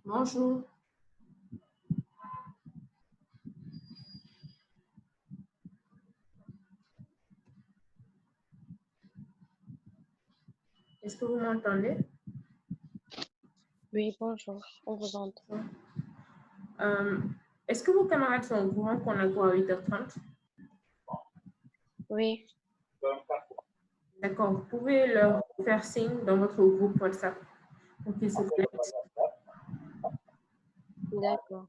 Bonjour. Est-ce que vous m'entendez? Oui, bonjour, on vous entend. Euh, Est-ce que vos camarades sont au courant qu'on a cours à 8h30? Oui, D'accord. Vous pouvez leur faire signe dans votre groupe WhatsApp pour qu'ils se connectent. d'accord.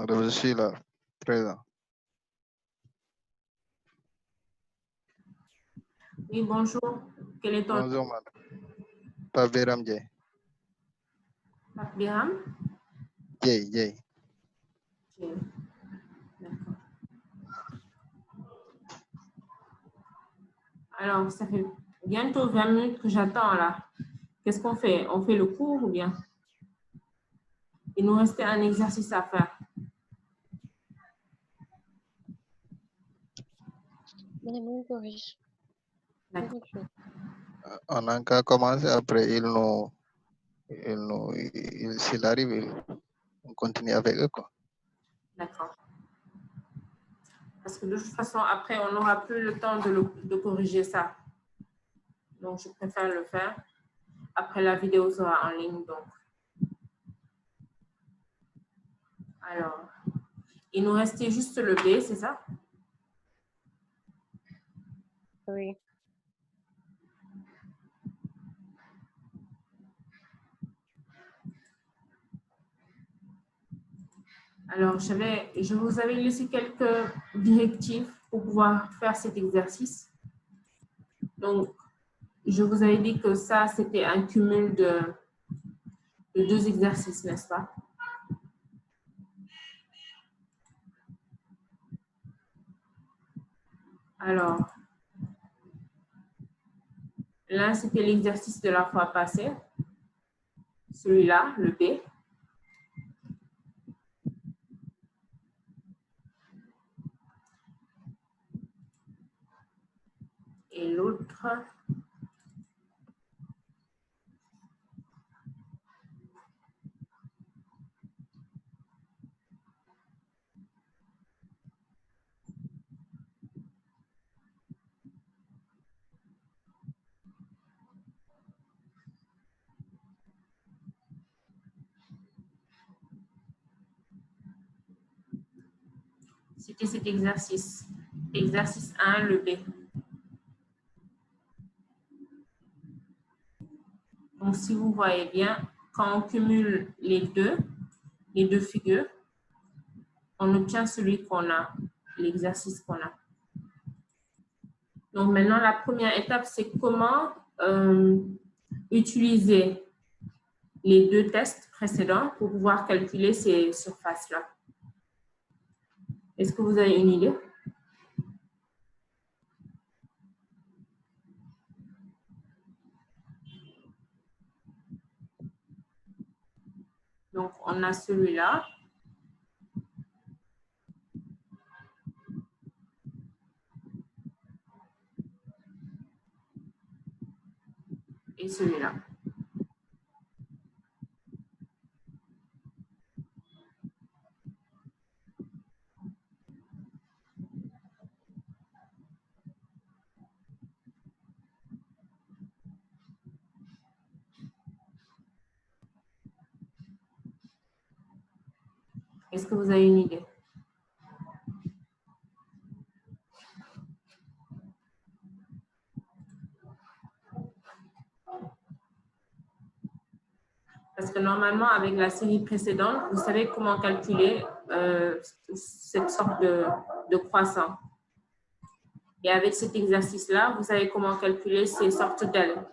Alors, je suis là, présent. Oui, bonjour. Quel est ton nom? Bonjour, madame. Pape Jay. Biram? Jay. Ok, d'accord. Alors, ça fait bientôt 20 minutes que j'attends là. Qu'est-ce qu'on fait? On fait le cours ou bien? Il nous restait un exercice à faire. Madame, on corrige. D'accord. On a qu'à commencer, après, s'il arrive, on continue avec eux, quoi. D'accord. Parce que de toute façon, après, on n'aura plus le temps de corriger ça. Donc, je préfère le faire. Après, la vidéo sera en ligne. Donc, alors, il nous restait juste le B, c'est ça? Oui. Alors, je vous avais laissé quelques directives pour pouvoir faire cet exercice. Donc, je vous avais dit que ça, c'était un cumul de 2 exercices, n'est-ce pas? Alors, l'un, c'était l'exercice de la fois passée. Celui-là, le B. Et l'autre, c'était cet exercice. Exercice 1, le B. Donc, si vous voyez bien, quand on cumule les deux figures, on obtient celui qu'on a, l'exercice qu'on a. Donc, maintenant, la première étape, c'est comment utiliser les 2 tests précédents pour pouvoir calculer ces surfaces-là. Est-ce que vous avez une idée? Donc, on a celui-là. Et celui-là. Est-ce que vous avez une idée? Parce que normalement, avec la série précédente, vous savez comment calculer cette sorte de croissant. Et avec cet exercice-là, vous savez comment calculer ces sortes d'ailes.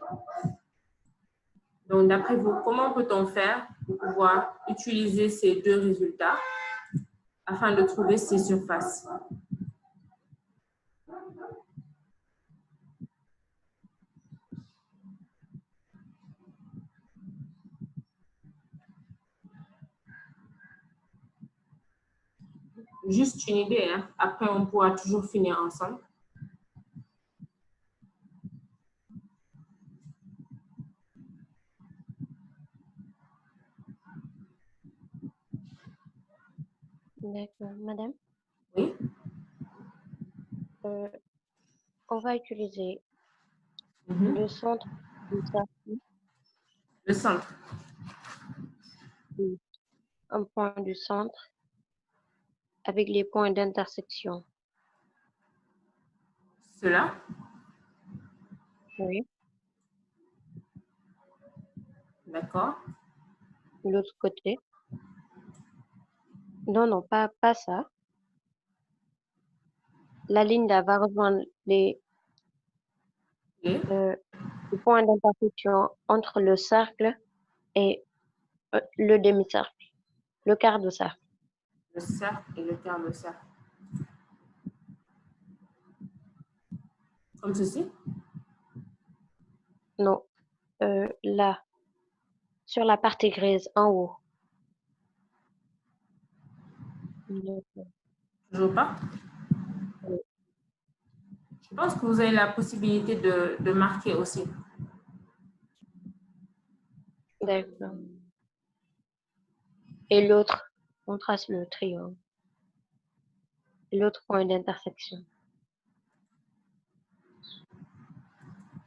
Donc, d'après vous, comment peut-on faire pour pouvoir utiliser ces 2 résultats afin de trouver ces surfaces? Juste une idée, hein? Après, on pourra toujours finir ensemble. D'accord. Madame, Oui, on va utiliser mhm. le centre du cercle, Le centre. un point du centre avec les points d'intersection. Cela, Oui. d'accord. L'autre côté, Non, non, pas ça. La ligne là va rejoindre Ok. le point d'intersection entre le cercle et le demi-cercle, le quart de cercle. Le cercle et le quart de cercle. Comme ceci? Non, là, sur la partie grise en haut. Toujours pas? Je pense que vous avez la possibilité de marquer aussi. D'accord. Et l'autre, on trace le triangle. Et l'autre point d'intersection.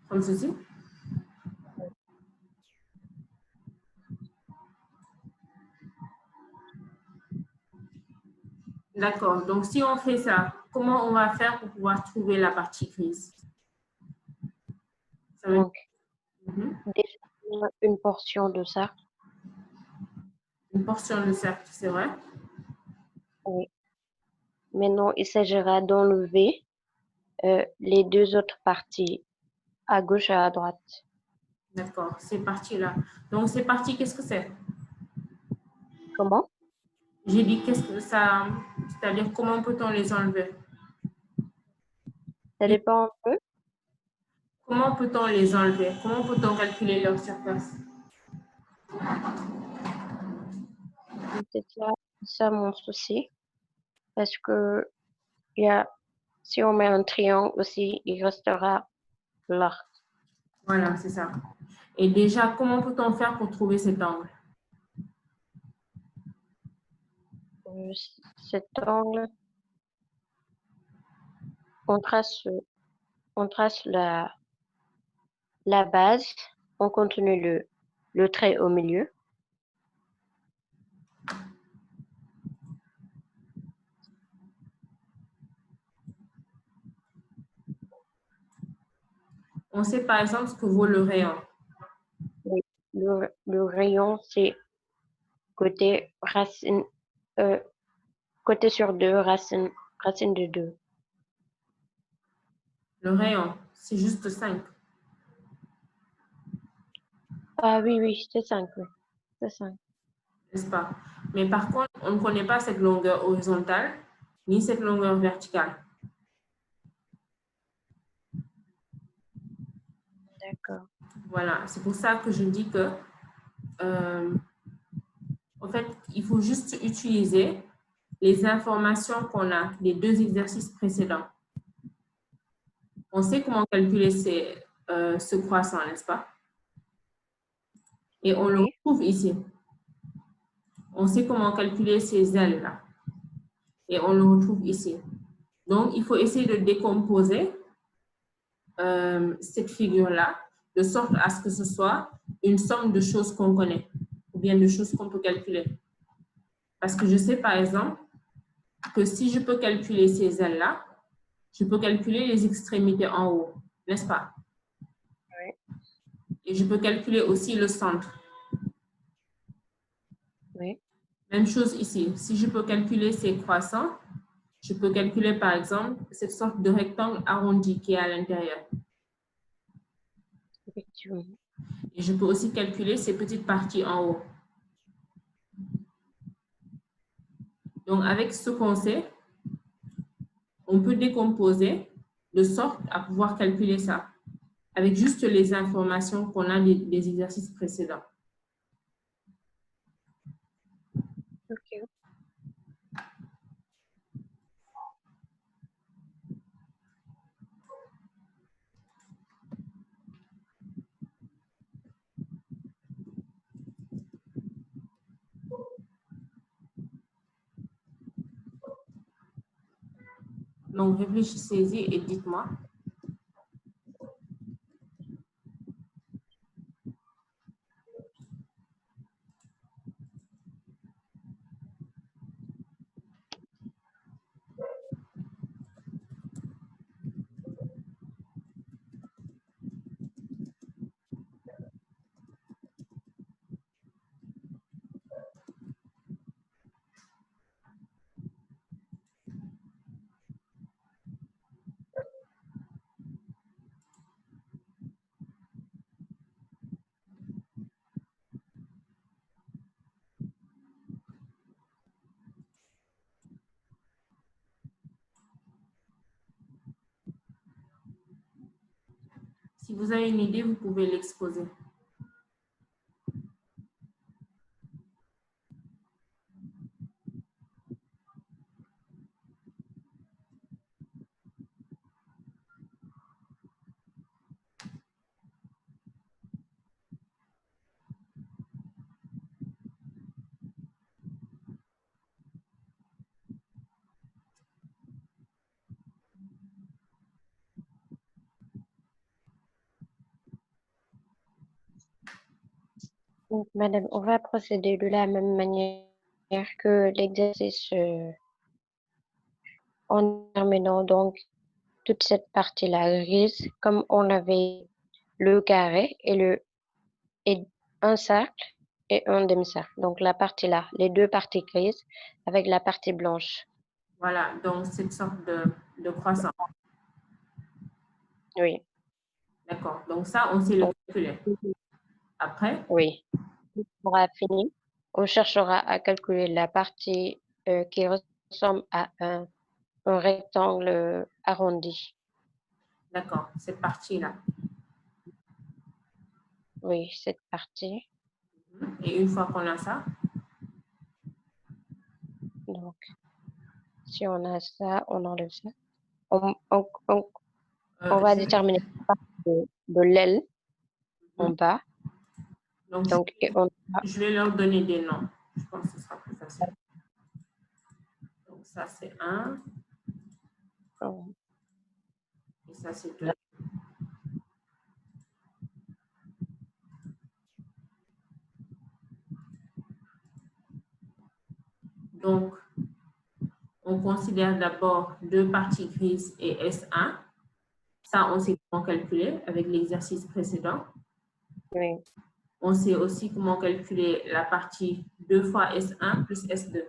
Comme ceci? D'accord. Donc, si on fait ça, comment on va faire pour pouvoir trouver la partie grise? Ça veut Donc, Mhm. déjà, une portion de cercle. Une portion de cercle, c'est vrai? Oui. Maintenant, il s'agira d'enlever les deux autres parties à gauche et à droite. D'accord, ces parties-là. Donc, ces parties, qu'est-ce que c'est? Comment? J'ai dit qu'est-ce que ça, c'est-à-dire comment peut-on les enlever? Ça dépend un peu. Comment peut-on les enlever? Comment peut-on calculer leur surface? C'est ça mon souci. Parce que il y a, si on met un triangle aussi, il restera là. Voilà, c'est ça. Et déjà, comment peut-on faire pour trouver cet angle? Euh, Cet angle, on trace, on trace la base, on continue le trait au milieu. On sait par exemple ce que vaut le rayon. Oui. Le rayon, c'est côté racine, euh, côté sur deux, racine de deux. Le rayon, c'est juste 5, Ah oui, oui, c'est 5, oui. C'est 5. n'est-ce pas? Mais par contre, on ne connaît pas cette longueur horizontale ni cette longueur verticale. D'accord. Voilà, c'est pour ça que je dis que, en fait, il faut juste utiliser les informations qu'on a des deux exercices précédents. On sait comment calculer ce croissant, n'est-ce pas? Et on le Oui. retrouve ici. On sait comment calculer ces ailes-là. Et on le retrouve ici. Donc, il faut essayer de décomposer cette figure-là de sorte à ce que ce soit une somme de choses qu'on connaît ou bien de choses qu'on peut calculer. Parce que je sais, par exemple, que si je peux calculer ces ailes-là, je peux calculer les extrémités en haut, n'est-ce pas? Oui. Et je peux calculer aussi le centre. Oui. Même chose ici. Si je peux calculer ces croissants, je peux calculer, par exemple, cette sorte de rectangle arrondi qui est à l'intérieur. Effectivement. Et je peux aussi calculer ces petites parties en haut. Donc, avec ce qu'on sait, on peut décomposer de sorte à pouvoir calculer ça avec juste les informations qu'on a des exercices précédents. Ok. Donc, réfléchissez-y et dites-moi. Si vous avez une idée, vous pouvez l'exposer. Donc, madame, on va procéder de la même manière que l'exercice en terminant donc toute cette partie-là grise, comme on avait le carré et un cercle et un demi-cercle. Donc, la partie-là, les deux parties grises avec la partie blanche. Voilà, donc cette sorte de croissant. Oui. D'accord, donc ça, on sait le calculer. Après, Oui. On aura fini. On cherchera à calculer la partie qui ressemble à un rectangle arrondi. d'accord, cette partie-là. Oui, cette partie. Et une fois qu'on a ça, Donc, si on a ça, on enlève ça. On va déterminer la partie de l'aile en bas. donc, Donc, et on je vais leur donner des noms. Je pense que ce sera plus facile. Donc, ça, c'est 1. Et ça, c'est 2. Donc, on considère d'abord deux parties grises et S1. Ça, on sait comment calculer avec l'exercice précédent. oui. On sait aussi comment calculer la partie 2 fois S1 plus S2.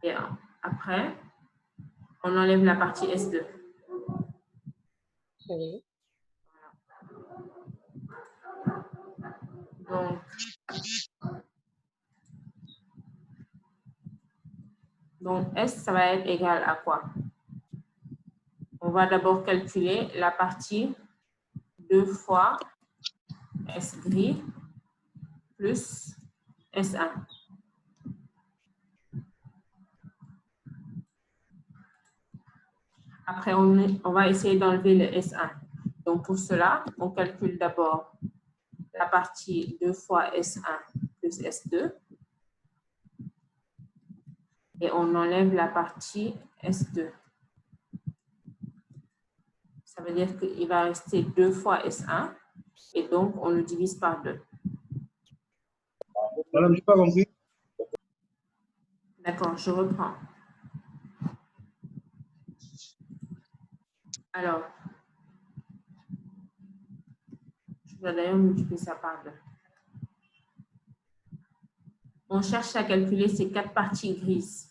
Et après, on enlève la partie S2. Oui. Donc, S, ça va être égal à quoi? On va d'abord calculer la partie 2 fois S gris plus S1. Après, on va essayer d'enlever le S1. Donc, pour cela, on calcule d'abord la partie 2 fois S1 plus S2. Et on enlève la partie S2. Ça veut dire qu'il va rester 2 fois S1. Et donc, on le divise par 2. Madame, je n'ai pas compris. D'accord, je reprends. Alors, je vais d'ailleurs multiplier ça par 2. On cherche à calculer ces 4 parties grises.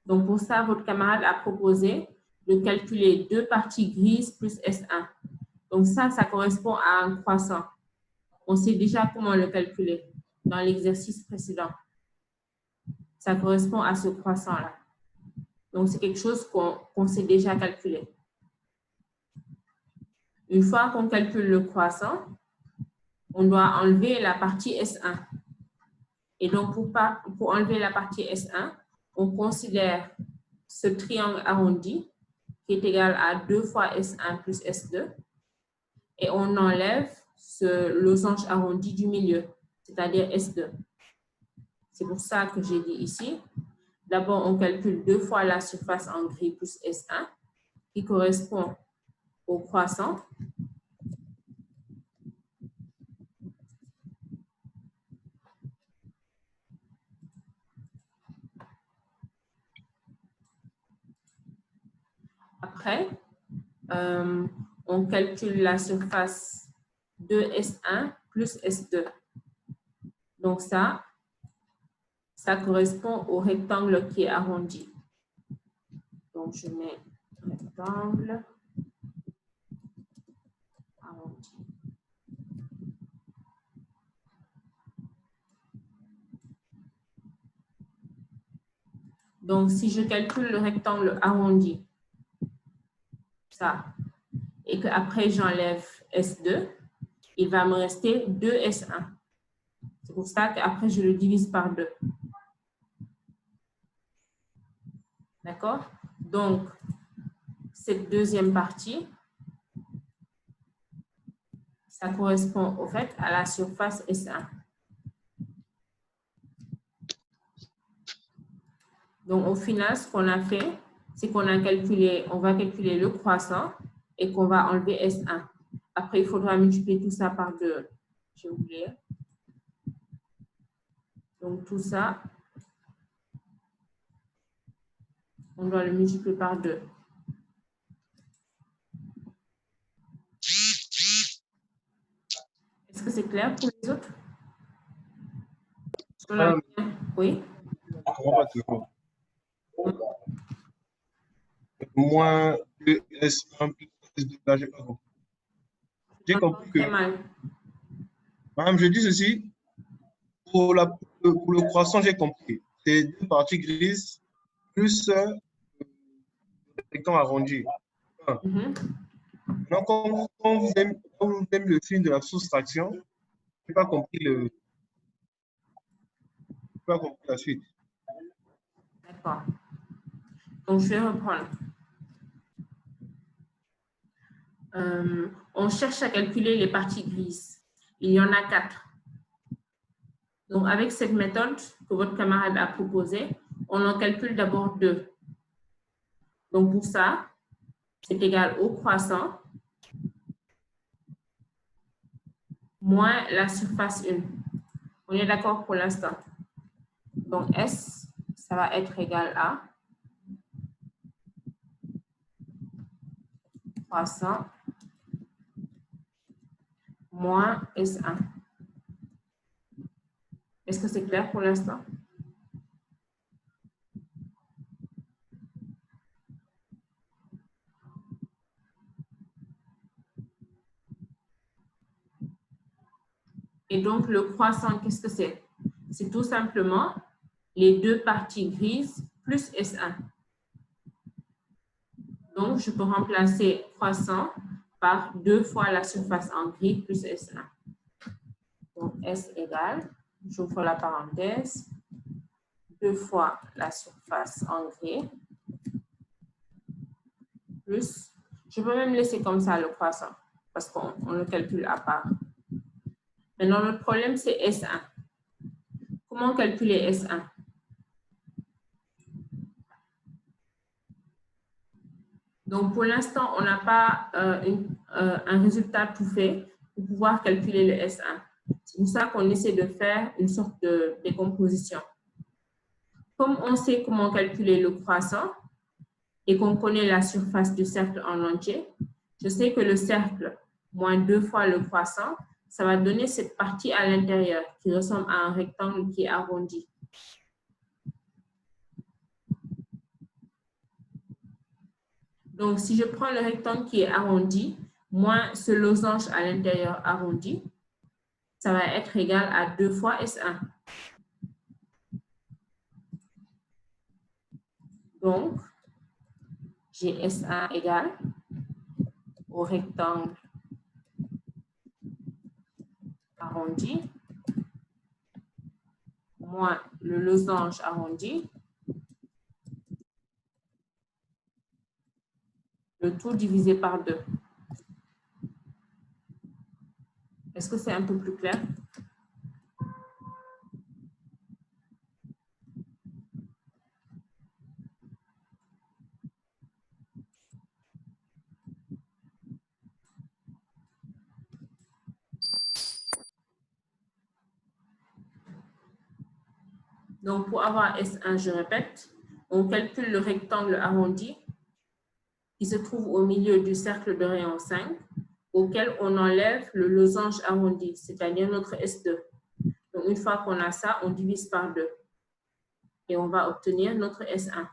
Donc, pour ça, votre camarade a proposé de calculer 2 parties grises plus S1. Donc, ça correspond à un croissant. On sait déjà comment le calculer dans l'exercice précédent. Ça correspond à ce croissant-là. Donc, c'est quelque chose qu'on sait déjà calculer. Une fois qu'on calcule le croissant, on doit enlever la partie S1. Et donc, pour enlever la partie S1, on considère ce triangle arrondi qui est égal à 2 fois S1 plus S2. Et on enlève ce losange arrondi du milieu, c'est-à-dire S2. C'est pour ça que j'ai dit ici, d'abord, on calcule 2 fois la surface en gris plus S1, qui correspond au croissant. Après, on calcule la surface de S1 plus S2. Donc ça correspond au rectangle qui est arrondi. Donc, je mets rectangle arrondi. Donc, si je calcule le rectangle arrondi, ça, et qu'après j'enlève S2, il va me rester 2S1. C'est pour ça qu'après je le divise par 2. D'accord? Donc, cette deuxième partie, ça correspond au fait à la surface S1. Donc, au final, ce qu'on a fait, c'est qu'on a calculé, on va calculer le croissant et qu'on va enlever S1. Après, il faudra multiplier tout ça par 2. J'ai oublié. Donc, tout ça, on doit le multiplier par 2. Est-ce que c'est clair pour les autres? Oui. Moins 2S1 plus S2, là, j'ai pas compris. J'ai compris que, madame, je dis ceci, pour le croissant, j'ai compris. C'est deux parties grises plus le rectangle arrondi. Donc, quand vous aimez le film de la soustraction, je n'ai pas compris la suite. D'accord. Donc, je vais reprendre. On cherche à calculer les parties grises. Il y en a 4. Donc, avec cette méthode que votre camarade a proposée, on en calcule d'abord 2. Donc, pour ça, c'est égal au croissant moins la surface 1. On est d'accord pour l'instant. Donc, S, ça va être égal à croissant moins S1. Est-ce que c'est clair pour l'instant? Et donc, le croissant, qu'est-ce que c'est? C'est tout simplement les deux parties grises plus S1. Donc, je peux remplacer croissant par 2 fois la surface en gris plus S1. Donc, S égale, j'ouvre la parenthèse, 2 fois la surface en gris plus, je peux même laisser comme ça le croissant parce qu'on le calcule à part. Maintenant, notre problème, c'est S1. Comment calculer S1? Donc, pour l'instant, on n'a pas un résultat tout fait pour pouvoir calculer le S1. C'est pour ça qu'on essaie de faire une sorte de décomposition. Comme on sait comment calculer le croissant et qu'on connaît la surface du cercle en entier, je sais que le cercle moins 2 fois le croissant, ça va donner cette partie à l'intérieur qui ressemble à un rectangle qui est arrondi. Donc, si je prends le rectangle qui est arrondi, moins ce losange à l'intérieur arrondi, ça va être égal à 2 fois S1. Donc, j'ai S1 égal au rectangle arrondi moins le losange arrondi, le tout divisé par 2. Est-ce que c'est un peu plus clair? Donc, pour avoir S1, je répète, on calcule le rectangle arrondi qui se trouve au milieu du cercle de rayon 5, auquel on enlève le losange arrondi, c'est-à-dire notre S2. Donc, une fois qu'on a ça, on divise par 2 et on va obtenir notre S1.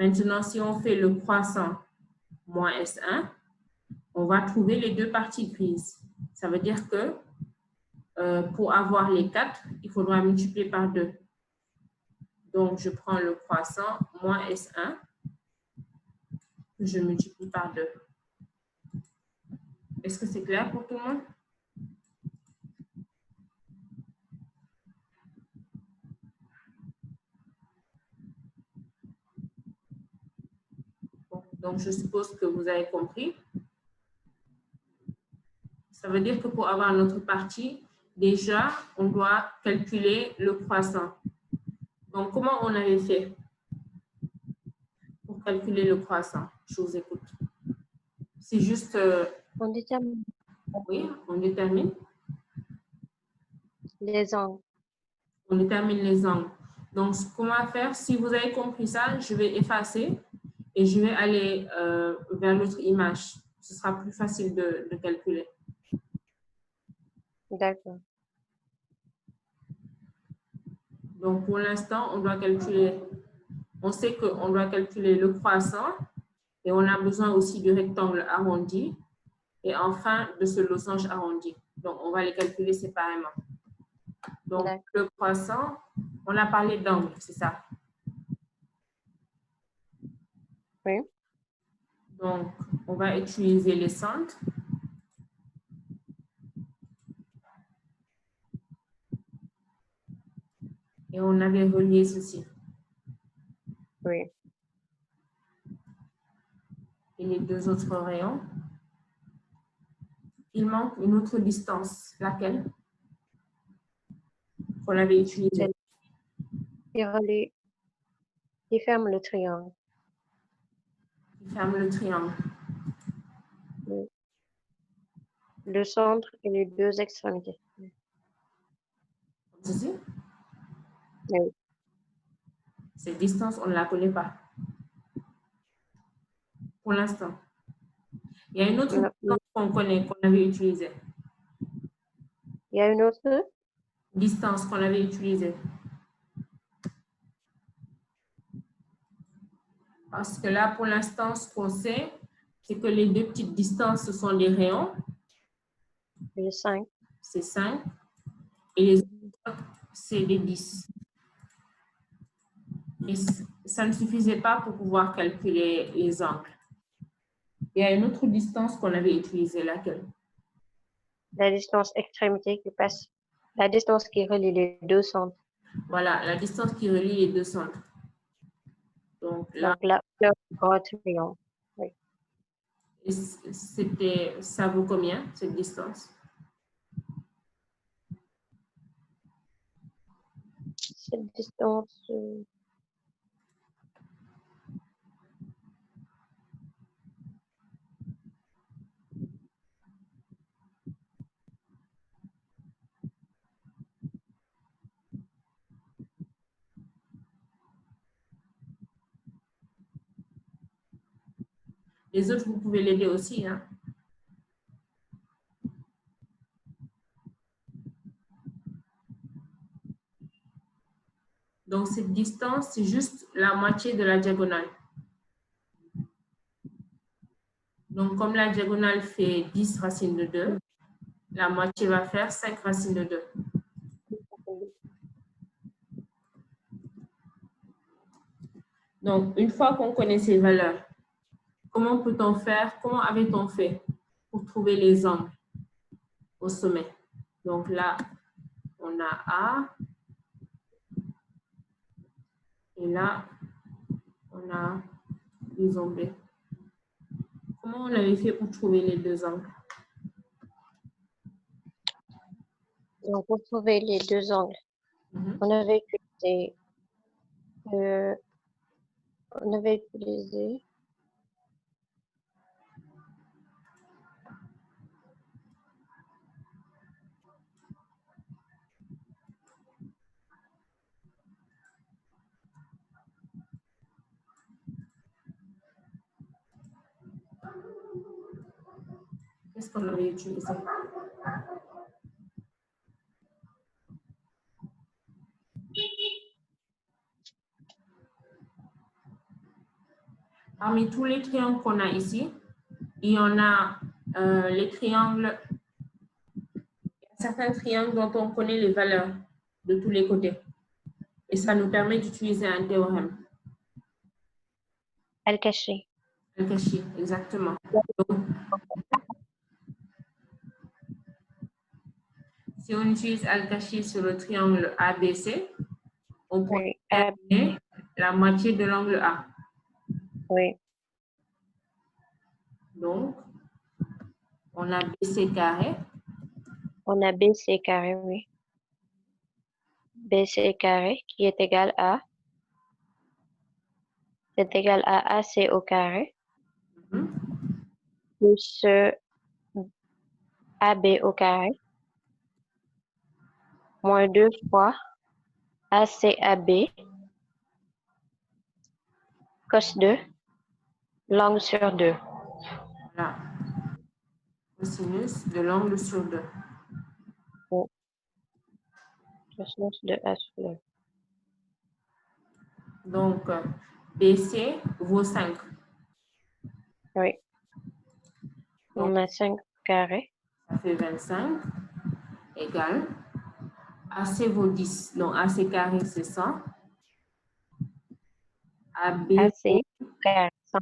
Maintenant, si on fait le croissant moins S1, on va trouver les deux parties grises. Ça veut dire que pour avoir les 4, il faudra multiplier par 2. Donc, je prends le croissant moins S1 que je multiplie par 2. Est-ce que c'est clair pour tout le monde? Bon, donc, je suppose que vous avez compris. Ça veut dire que pour avoir notre partie, déjà, on doit calculer le croissant. Donc, comment on avait fait pour calculer le croissant? Je vous écoute. C'est juste... On détermine oui, on détermine. les angles. On détermine les angles. Donc, ce qu'on va faire, si vous avez compris ça, je vais effacer et je vais aller vers l'autre image. Ce sera plus facile de calculer. D'accord. Donc, pour l'instant, on doit calculer, on sait qu'on doit calculer le croissant et on a besoin aussi du rectangle arrondi et enfin de ce losange arrondi. Donc, on va les calculer séparément. Donc, le croissant, on a parlé d'angle, c'est ça? Oui. Donc, on va utiliser les centres. Et on avait relié ceci. Oui. Et les deux autres rayons. Il manque une autre distance. Laquelle? Qu'on avait utilisée. Il relie. Il ferme le triangle. Il ferme le triangle. Oui. Le centre et les deux extrémités. Ici? Oui. Cette distance, on ne la connaît pas. Pour l'instant. Il y a une autre distance qu'on connaît, qu'on avait utilisée. Il y a une autre distance qu'on avait utilisée. Parce que là, pour l'instant, ce qu'on sait, c'est que les deux petites distances, ce sont des rayons. C'est 5. C'est 5. Et les autres, c'est des 10. Et ça ne suffisait pas pour pouvoir calculer les angles. Il y a une autre distance qu'on avait utilisée, laquelle? La distance extrémité qui passe. La distance qui relie les deux centres. Voilà, la distance qui relie les deux centres. Donc là, le grand triangle. Oui. Et ça vaut combien, cette distance? Cette distance... Les autres, vous pouvez l'aider aussi, hein? Donc, cette distance, c'est juste la moitié de la diagonale. Donc, comme la diagonale fait 10 racines de 2, la moitié va faire 5 racines de 2. Donc, une fois qu'on connaît ces valeurs, comment peut-on faire, comment avait-on fait pour trouver les angles au sommet? Donc là, on a A. Et là, on a les angles B. Comment on avait fait pour trouver les deux angles? Donc, pour trouver les deux angles, on avait utilisé... Qu'est-ce qu'on avait utilisé? Parmi tous les triangles qu'on a ici, il y en a les triangles, certains triangles dont on connaît les valeurs de tous les côtés. Et ça nous permet d'utiliser un théorème. Al-Kashi. Al-Kashi, exactement. Donc, si on utilise Al-Kashi sur le triangle ABC, on peut Oui. déterminer la moitié de l'angle A. Oui. Donc, on a BC carré. On a BC carré, oui. BC carré qui est égal à, c'est égal à AC au carré plus AB au carré moins 2 fois ACAB cos 2 l'angle sur 2. Voilà. Cosinus de l'angle sur 2. Cosinus de A sur 2. Donc, BC vaut 5. Oui. Donc, On a 5 carré. ça fait 25 égale AC vaut 10. Donc, AC carré, c'est 100. AB, AC carré 100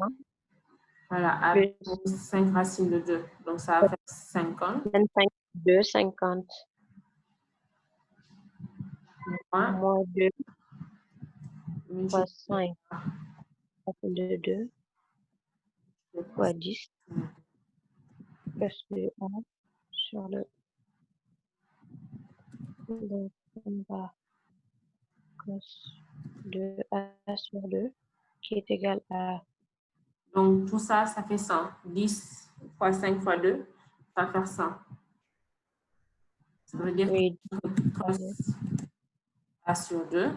voilà, AB plus vaut 5 racines de 2. Donc, ça va faire 50. 25, 2, 50. Moins, Moins 2 fois multiplié 5. Racine de 2 fois 10 plus 2 A sur 2. Donc, on va cos 2A sur 2 qui est égal à, Donc, tout ça, ça fait 100. 10 fois 5 fois 2, ça va faire 100. Ça veut dire oui, que cos A sur 2,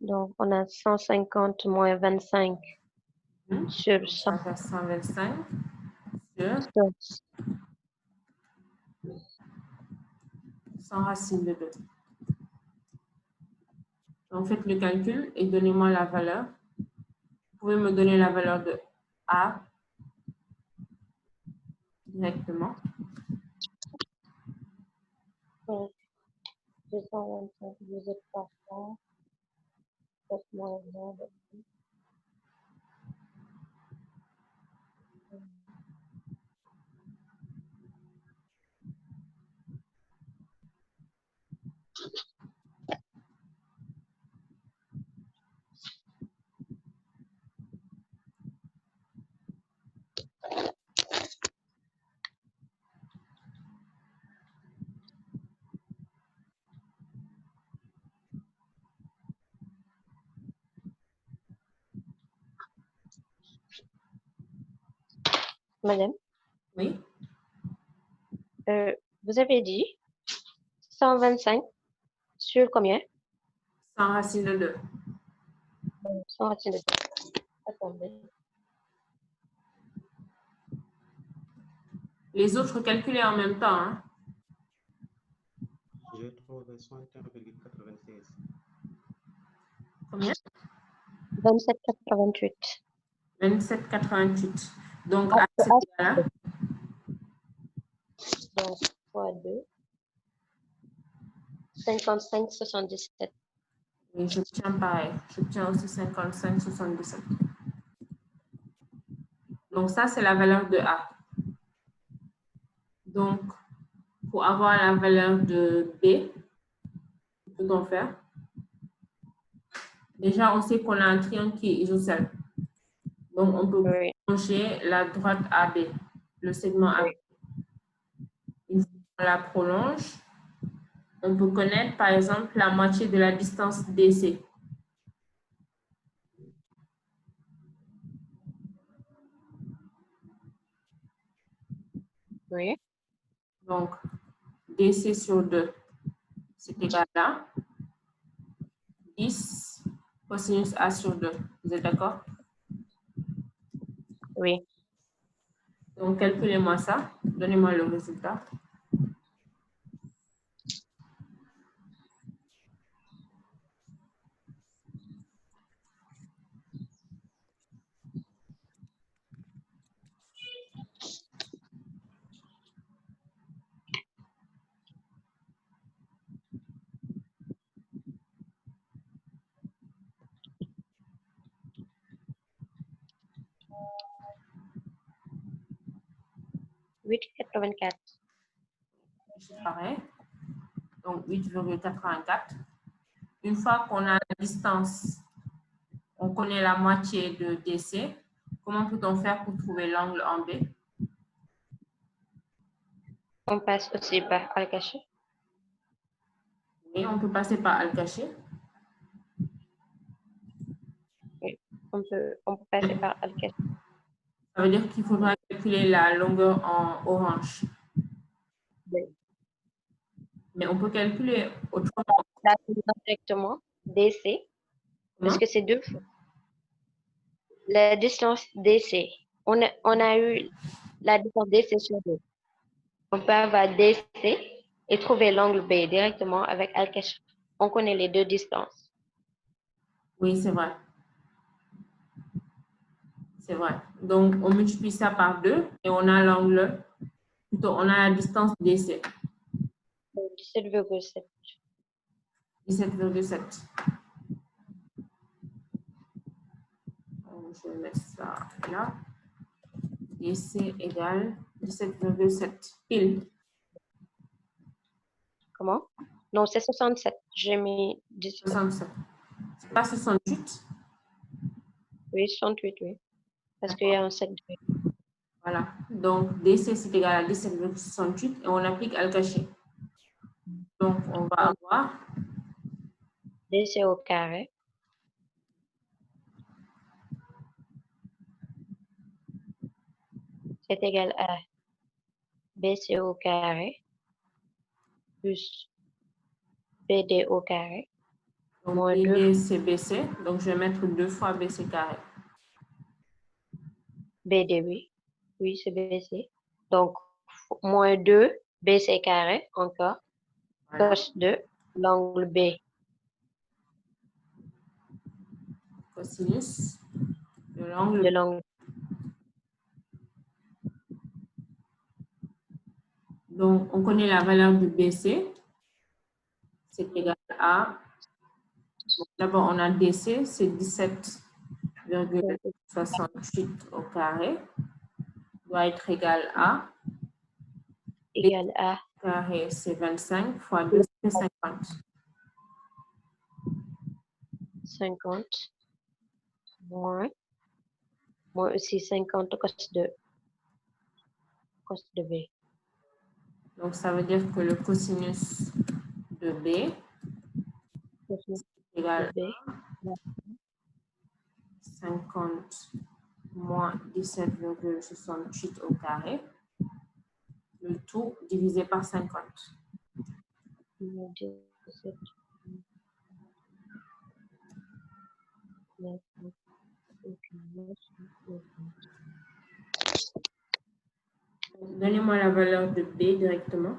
donc on a 150 moins 25 sur ça 100. va faire 125 sur 100 racines de 2. Donc, faites le calcul et donnez-moi la valeur. Vous pouvez me donner la valeur de A directement. 225 divisé par 100, plus moins 20. Madame, Oui, vous avez dit 125 sur combien? 100 racines de 2. 100 racine de 2. Attendez. Les autres, calculez en même temps. Hein. Je trouve 61,96. Combien? 27,88. 27,88. Donc, Ah, A, c'est ah, égal à donc, fois 2. 55,77. oui, j'obtiens pareil. J'obtiens aussi 55,77. Donc, ça, c'est la valeur de A. Donc, pour avoir la valeur de B, que peut-on faire? Déjà, on sait qu'on a un triangle qui est isocèle. Donc, on peut Oui. prolonger la droite AB, le segment AB. Une fois qu'on la prolonge, on peut connaître, par exemple, la moitié de la distance DC. Oui. Donc, DC sur 2, c'est égal à 10 cosinus A sur 2. Vous êtes d'accord? Oui. Donc, calculez-moi ça. Donnez-moi le résultat. 8,84. C'est pareil. Donc, 8,84. Une fois qu'on a la distance, on connaît la moitié de DC. Comment peut-on faire pour trouver l'angle en B? On passe aussi par Al-Kaché. Oui, on peut passer par Al-Kaché. Oui, on peut passer par Al-Kaché. Ça veut dire qu'il faudra calculer la longueur en orange. Oui. Mais on peut calculer autrement. Là, directement DC, parce que c'est 2 fois. La distance DC, on a eu la distance DC sur 2. On peut avoir DC et trouver l'angle B directement avec Al-Kaché. On connaît les deux distances. Oui, c'est vrai. C'est vrai. Donc, on multiplie ça par 2 et on a l'angle, plutôt, on a la distance DC. 17,7. 17,7. Je vais mettre ça là. DC égale 17,7. Pile. Comment? Non, c'est 67. J'ai mis 17. 67. C'est pas 68? Oui, 68, oui. Parce qu'il y a un 7. Voilà. Donc, DC, c'est égal à 17,68 et on applique Al-Kaché. Donc, on va avoir DC au carré. C'est égal à BC au carré plus BD au carré. donc, Moins BD, 2. c'est BC. Donc, je vais mettre 2 fois BC carré. BD, oui. Oui, c'est BC. Donc, moins 2 BC carré encore. Voilà. Cos de l'angle B. Cosinus de De l'angle. l'angle. Donc, on connaît la valeur du BC. C'est égal à. D'abord, on a DC, c'est 17,68 au carré. Doit être égal à. Égal à Carré, c'est 25 fois 2, c'est 50. 50. Moins aussi 50 cos de B. Donc, ça veut dire que le cosinus de B Cosinus est égal de B. à 50 moins 17,68 au carré. Le tout divisé par 50. Moins 17. Donnez-moi la valeur de B directement.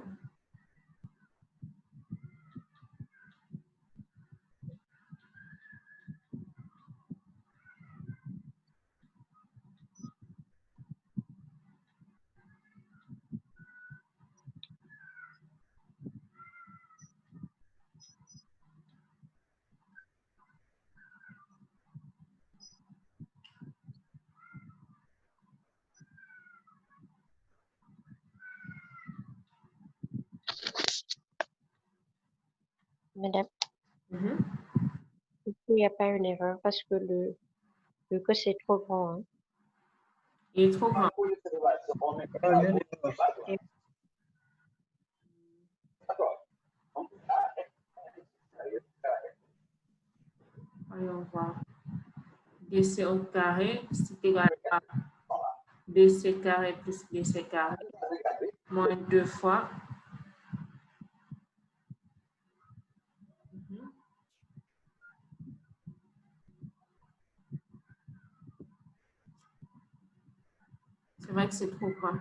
Madame, Mhm. il n'y a pas une erreur parce que le cos est trop grand. Hein. Il est trop grand. Ah, il y a une erreur. Allons voir. DC au carré, c'est égal à BC carré plus BC carré, moins 2 fois. Mhm. C'est vrai que c'est trop grand.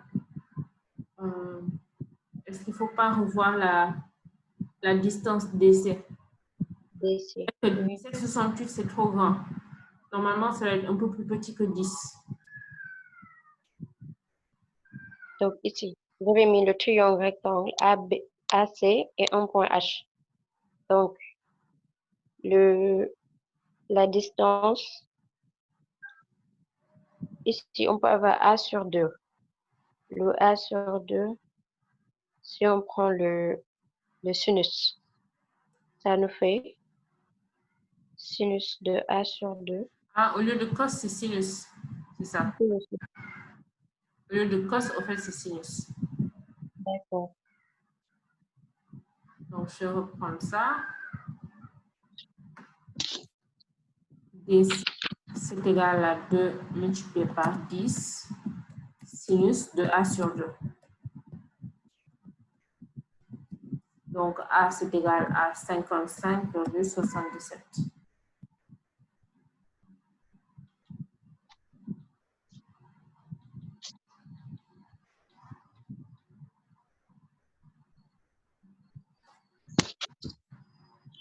Est-ce qu'il ne faut pas revoir la distance DC? DC. 17,68, c'est trop grand. Normalement, ça va être un peu plus petit que 10. Donc ici, vous avez mis le triangle rectangle AC et un point H. Donc, la distance, ici, on peut avoir A sur 2. le A sur 2, si on prend le sinus, ça nous fait sinus de A sur 2. Ah, au lieu de cos, c'est sinus. C'est ça. Au lieu de cos, au fait, c'est sinus. D'accord. Donc, je reprends ça. DC, c'est égal à 2 multiplié par 10 sinus de A sur 2. Donc, A, c'est égal à 55,77.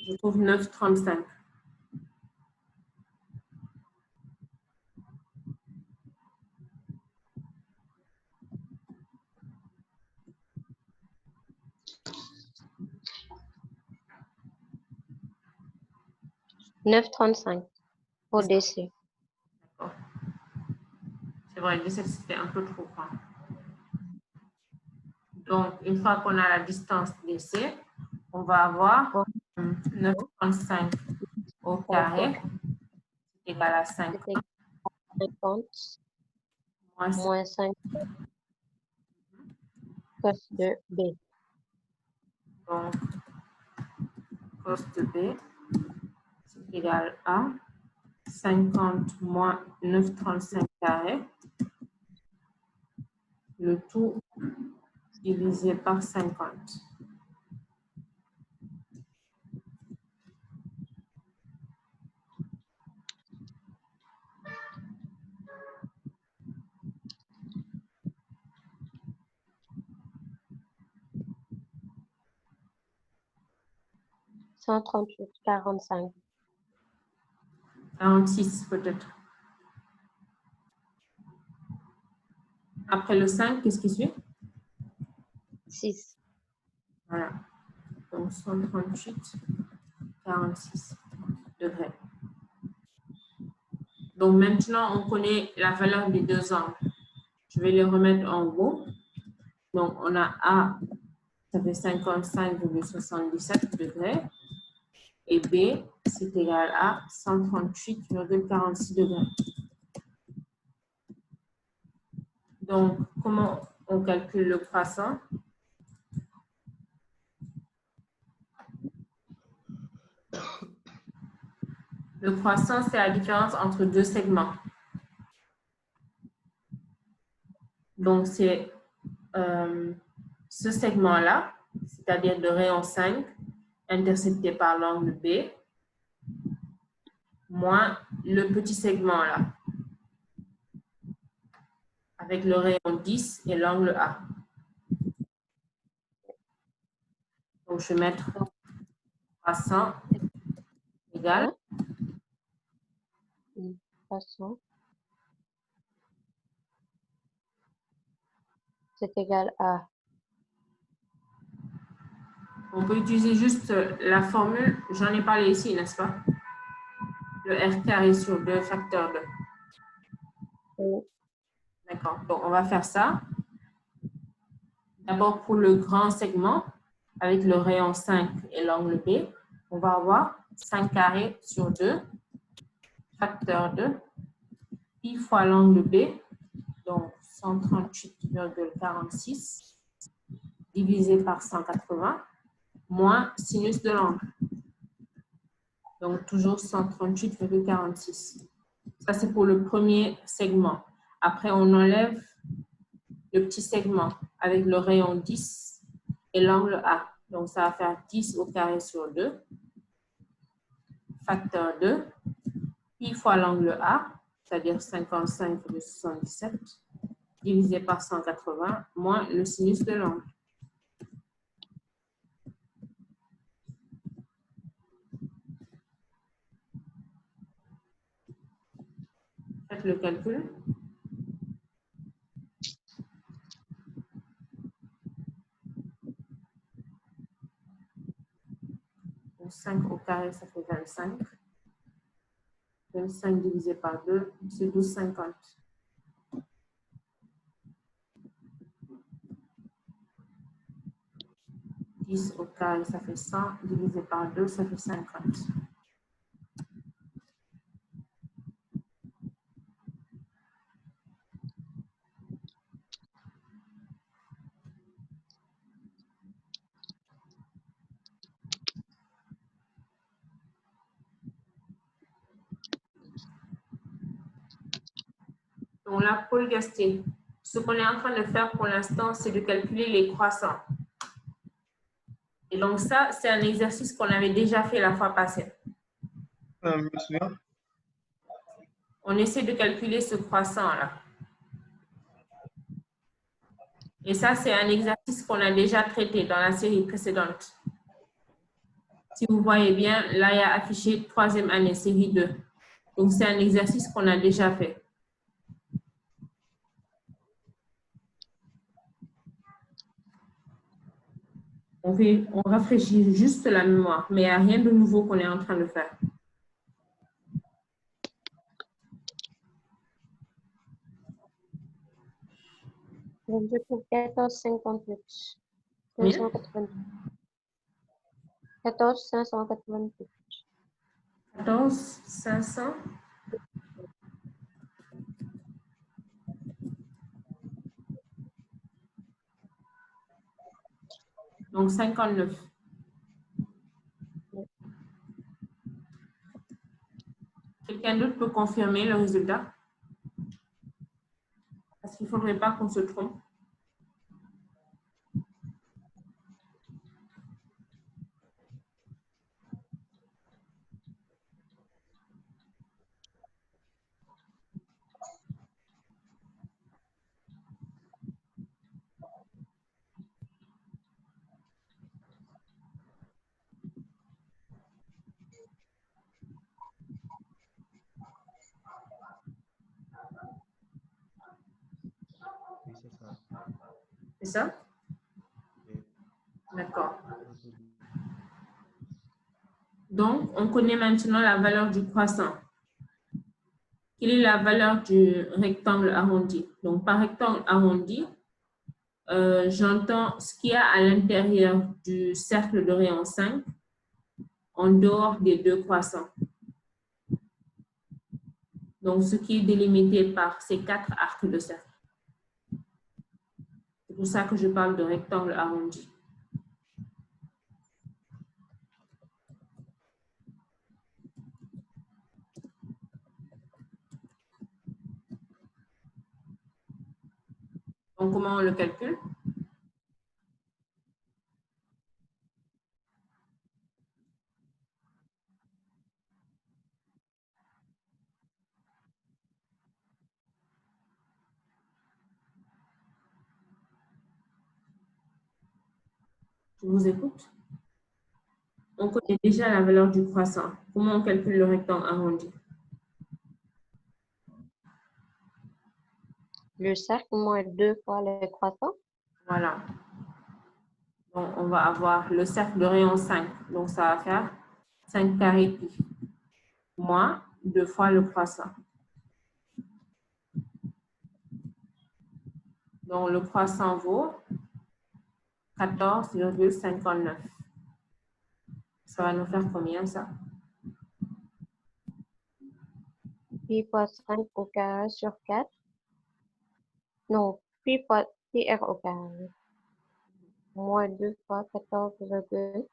Je trouve 9,35. Pour DC. D'accord. C'est vrai, DC, c'était un peu trop grand. Donc, une fois qu'on a la distance DC, on va avoir 9,35 au carré égal à 5. 50 moins 5 cos de B. Donc, cos de B, c'est égal à 50 moins 9,35 carré, le tout divisé par 50. « 138, 45. 46 peut-être. Après le 5, qu'est-ce qui suit? 6. Voilà. Donc 138, 46 degrés. Donc maintenant, on connaît la valeur des deux angles. Je vais les remettre en haut. Donc on a A, ça fait 55,77 degrés. Et B, c'est égal à 138,46 degrés. Donc, comment on calcule le croissant? Le croissant, c'est la différence entre deux segments. Donc, c'est ce segment-là, c'est-à-dire le rayon 5, intercepté par l'angle B, moins le petit segment-là, avec le rayon 10 et l'angle A. Donc, je vais mettre croissant égal. Croissant. C'est égal à. On peut utiliser juste la formule, j'en ai parlé ici, n'est-ce pas? Le R carré sur 2 facteur 2. Oui. D'accord, donc on va faire ça. D'abord pour le grand segment, avec le rayon 5 et l'angle B, on va avoir 5 carré sur 2, facteur 2, pi fois l'angle B, donc 138,46, divisé par 180, moins sinus de l'angle. Donc toujours 138,46. Ça, c'est pour le premier segment. Après, on enlève le petit segment avec le rayon 10 et l'angle A. Donc, ça va faire 10 au carré sur 2, facteur 2, pi fois l'angle A, c'est-à-dire 55,77, divisé par 180, moins le sinus de l'angle. Faites le calcul. Donc, 5 au carré, ça fait 25. 25 divisé par 2, c'est 12,50. 10 au carré, ça fait 100, divisé par 2, ça fait 50. Donc là, Paul Gastin, ce qu'on est en train de faire pour l'instant, c'est de calculer les croissants. Et donc ça, c'est un exercice qu'on avait déjà fait la fois passée. Monsieur, On essaie de calculer ce croissant-là. Et ça, c'est un exercice qu'on a déjà traité dans la série précédente. Si vous voyez bien, là, il y a affiché troisième année, série 2. Donc, c'est un exercice qu'on a déjà fait. On rafraîchit juste la mémoire, mais il n'y a rien de nouveau qu'on est en train de faire. Donc, je trouve 14,58. Combien? 14,588. 14, 500. Donc, 59. Quelqu'un d'autre peut confirmer le résultat? Parce qu'il ne faudrait pas qu'on se trompe. Oui, c'est ça. C'est ça? Oui. D'accord. Donc, on connaît maintenant la valeur du croissant. Quelle est la valeur du rectangle arrondi? Donc, par rectangle arrondi, j'entends ce qu'il y a à l'intérieur du cercle de rayon 5 en dehors des deux croissants. Donc, ce qui est délimité par ces 4 arcs de cercle. C'est pour ça que je parle de rectangle arrondi. Donc, comment on le calcule? Je vous écoute. On connaît déjà la valeur du croissant. Comment on calcule le rectangle arrondi? Le cercle moins 2 fois le croissant. Voilà. Donc, on va avoir le cercle de rayon 5. Donc, ça va faire 5 carré pi moins 2 fois le croissant. Donc, le croissant vaut 14,59. Ça va nous faire combien, ça? Pi fois 5 au carré sur 4. Non, pi fois pi r au carré. Moins 2 fois 14,59.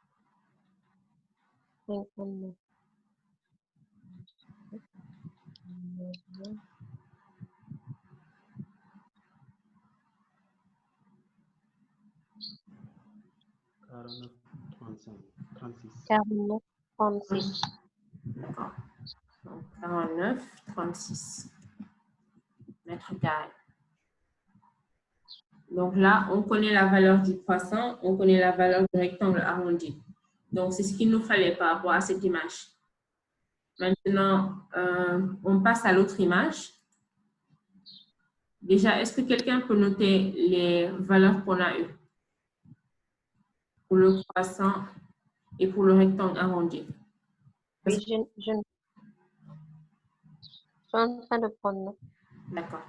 49, 35, 36. 49, 36. D'accord. Donc, 49, 36 mètres carrés. Donc là, on connaît la valeur du croissant, on connaît la valeur du rectangle arrondi. Donc, c'est ce qu'il nous fallait par rapport à cette image. Maintenant, on passe à l'autre image. Déjà, est-ce que quelqu'un peut noter les valeurs qu'on a eues pour le croissant et pour le rectangle arrondi? Oui, je suis en train de prendre. D'accord.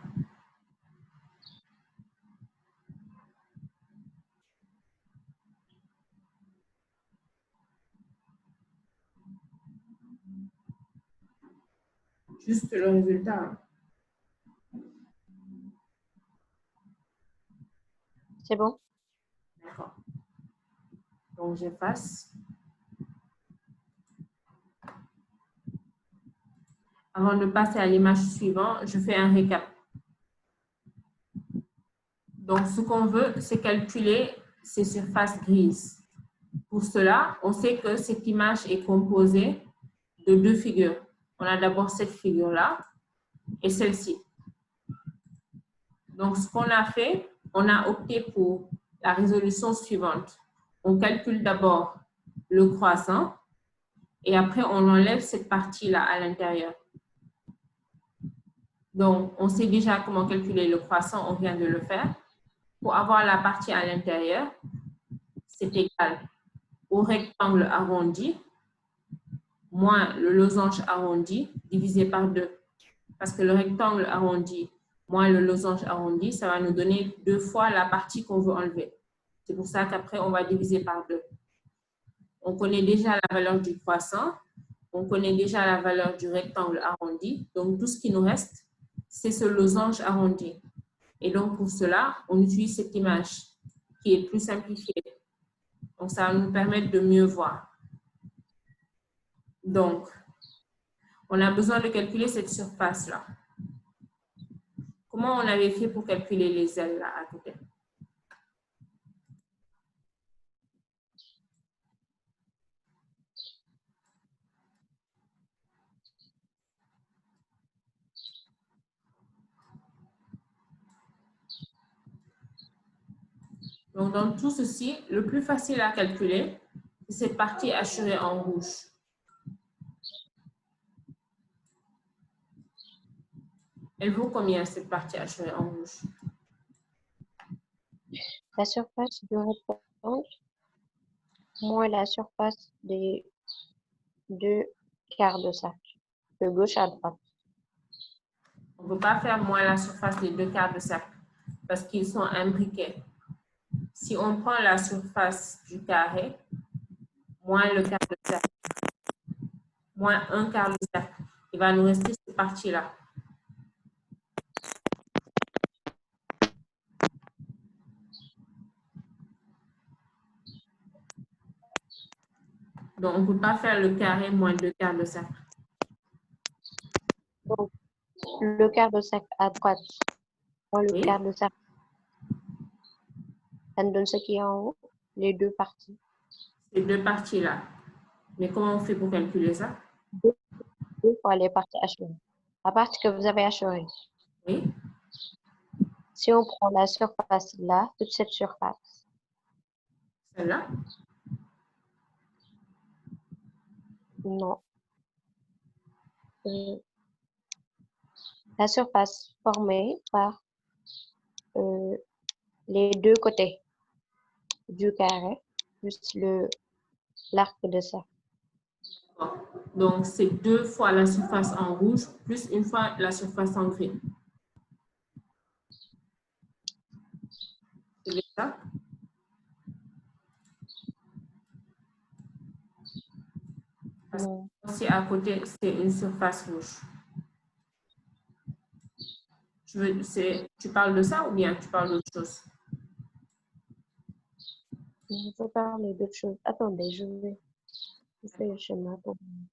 juste le résultat. C'est bon? D'accord. Donc, j'efface. Avant de passer à l'image suivante, je fais un récap. Donc, ce qu'on veut, c'est calculer ces surfaces grises. Pour cela, on sait que cette image est composée de deux figures. On a d'abord cette figure-là et celle-ci. Donc, ce qu'on a fait, on a opté pour la résolution suivante. On calcule d'abord le croissant et après, on enlève cette partie-là à l'intérieur. Donc, on sait déjà comment calculer le croissant, on vient de le faire. Pour avoir la partie à l'intérieur, c'est égal au rectangle arrondi moins le losange arrondi divisé par 2. Parce que le rectangle arrondi moins le losange arrondi, ça va nous donner 2 fois la partie qu'on veut enlever. C'est pour ça qu'après, on va diviser par 2. On connaît déjà la valeur du croissant, on connaît déjà la valeur du rectangle arrondi. Donc, tout ce qui nous reste, c'est ce losange arrondi. Et donc, pour cela, on utilise cette image qui est plus simplifiée. Donc, ça va nous permettre de mieux voir. Donc, on a besoin de calculer cette surface-là. Comment on avait fait pour calculer les ailes là à côté? Donc, dans tout ceci, le plus facile à calculer, c'est cette partie assurée en rouge. Elle vaut combien cette partie assurée en rouge? La surface du rectangle moins la surface des 2 quarts de cercle, de gauche à droite. On ne peut pas faire moins la surface des 2 quarts de cercle parce qu'ils sont imbriqués. Si on prend la surface du carré, moins le quart de cercle, moins 1 quart de cercle, il va nous rester cette partie-là. Donc, on ne peut pas faire le carré moins 2 quarts de cercle. Donc, le quart de cercle à droite, moins le Oui. quart de cercle, ça nous donne ce qui est en haut, les deux parties. Ces deux parties-là. Mais comment on fait pour calculer ça? 2 fois les parties assurées. La partie que vous avez assurée. Oui. Si on prend la surface là, toute cette surface. Celle-là? Non. La surface formée par les deux côtés du carré plus l'arc de cercle. Donc, c'est 2 fois la surface en rouge plus 1 fois la surface en gris. C'est bien ça? Parce que si à côté, c'est une surface rouge. Tu parles de ça ou bien tu parles d'autre chose? Je peux parler d'autre chose. Attendez, je vais faire le schéma pour vous.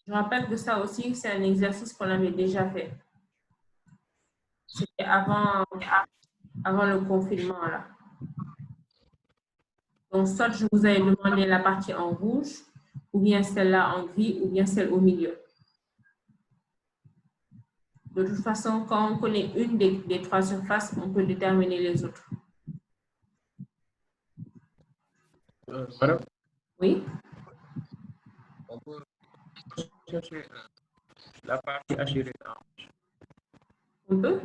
Je rappelle que ça aussi, c'est un exercice qu'on avait déjà fait. C'était avant le confinement, là. Donc, soit je vous avais demandé la partie en rouge, ou bien celle-là en gris, ou bien celle au milieu. De toute façon, quand on connaît une des 3 surfaces, on peut déterminer les autres. Madame, Oui? on peut chercher la partie assurée en rouge. On peut?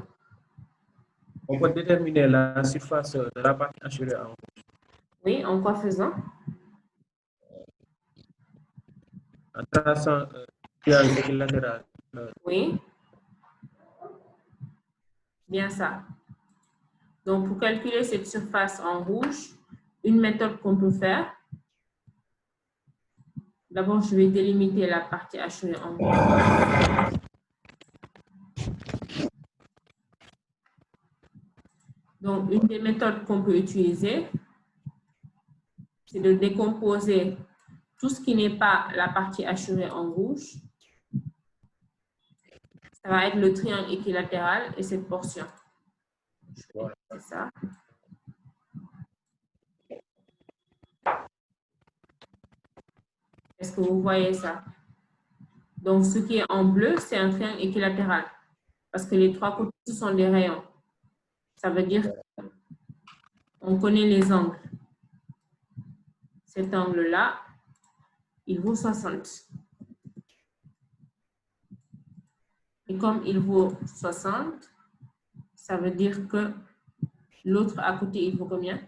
On peut déterminer la surface de la partie assurée en rouge. Oui, en quoi faisant? En traçant triangle équilatéral. Oui. Bien ça. Donc, pour calculer cette surface en rouge, une méthode qu'on peut faire, d'abord, je vais délimiter la partie hachurée en rouge. Donc, une des méthodes qu'on peut utiliser, c'est de décomposer tout ce qui n'est pas la partie hachurée en rouge. Ça va être le triangle équilatéral et cette portion. C'est ça. Est-ce que vous voyez ça? Donc, ce qui est en bleu, c'est un triangle équilatéral. Parce que les trois côtés, ce sont des rayons. Ça veut dire qu'on connaît les angles. Cet angle-là, il vaut 60. Et comme il vaut 60, ça veut dire que l'autre à côté, il vaut combien?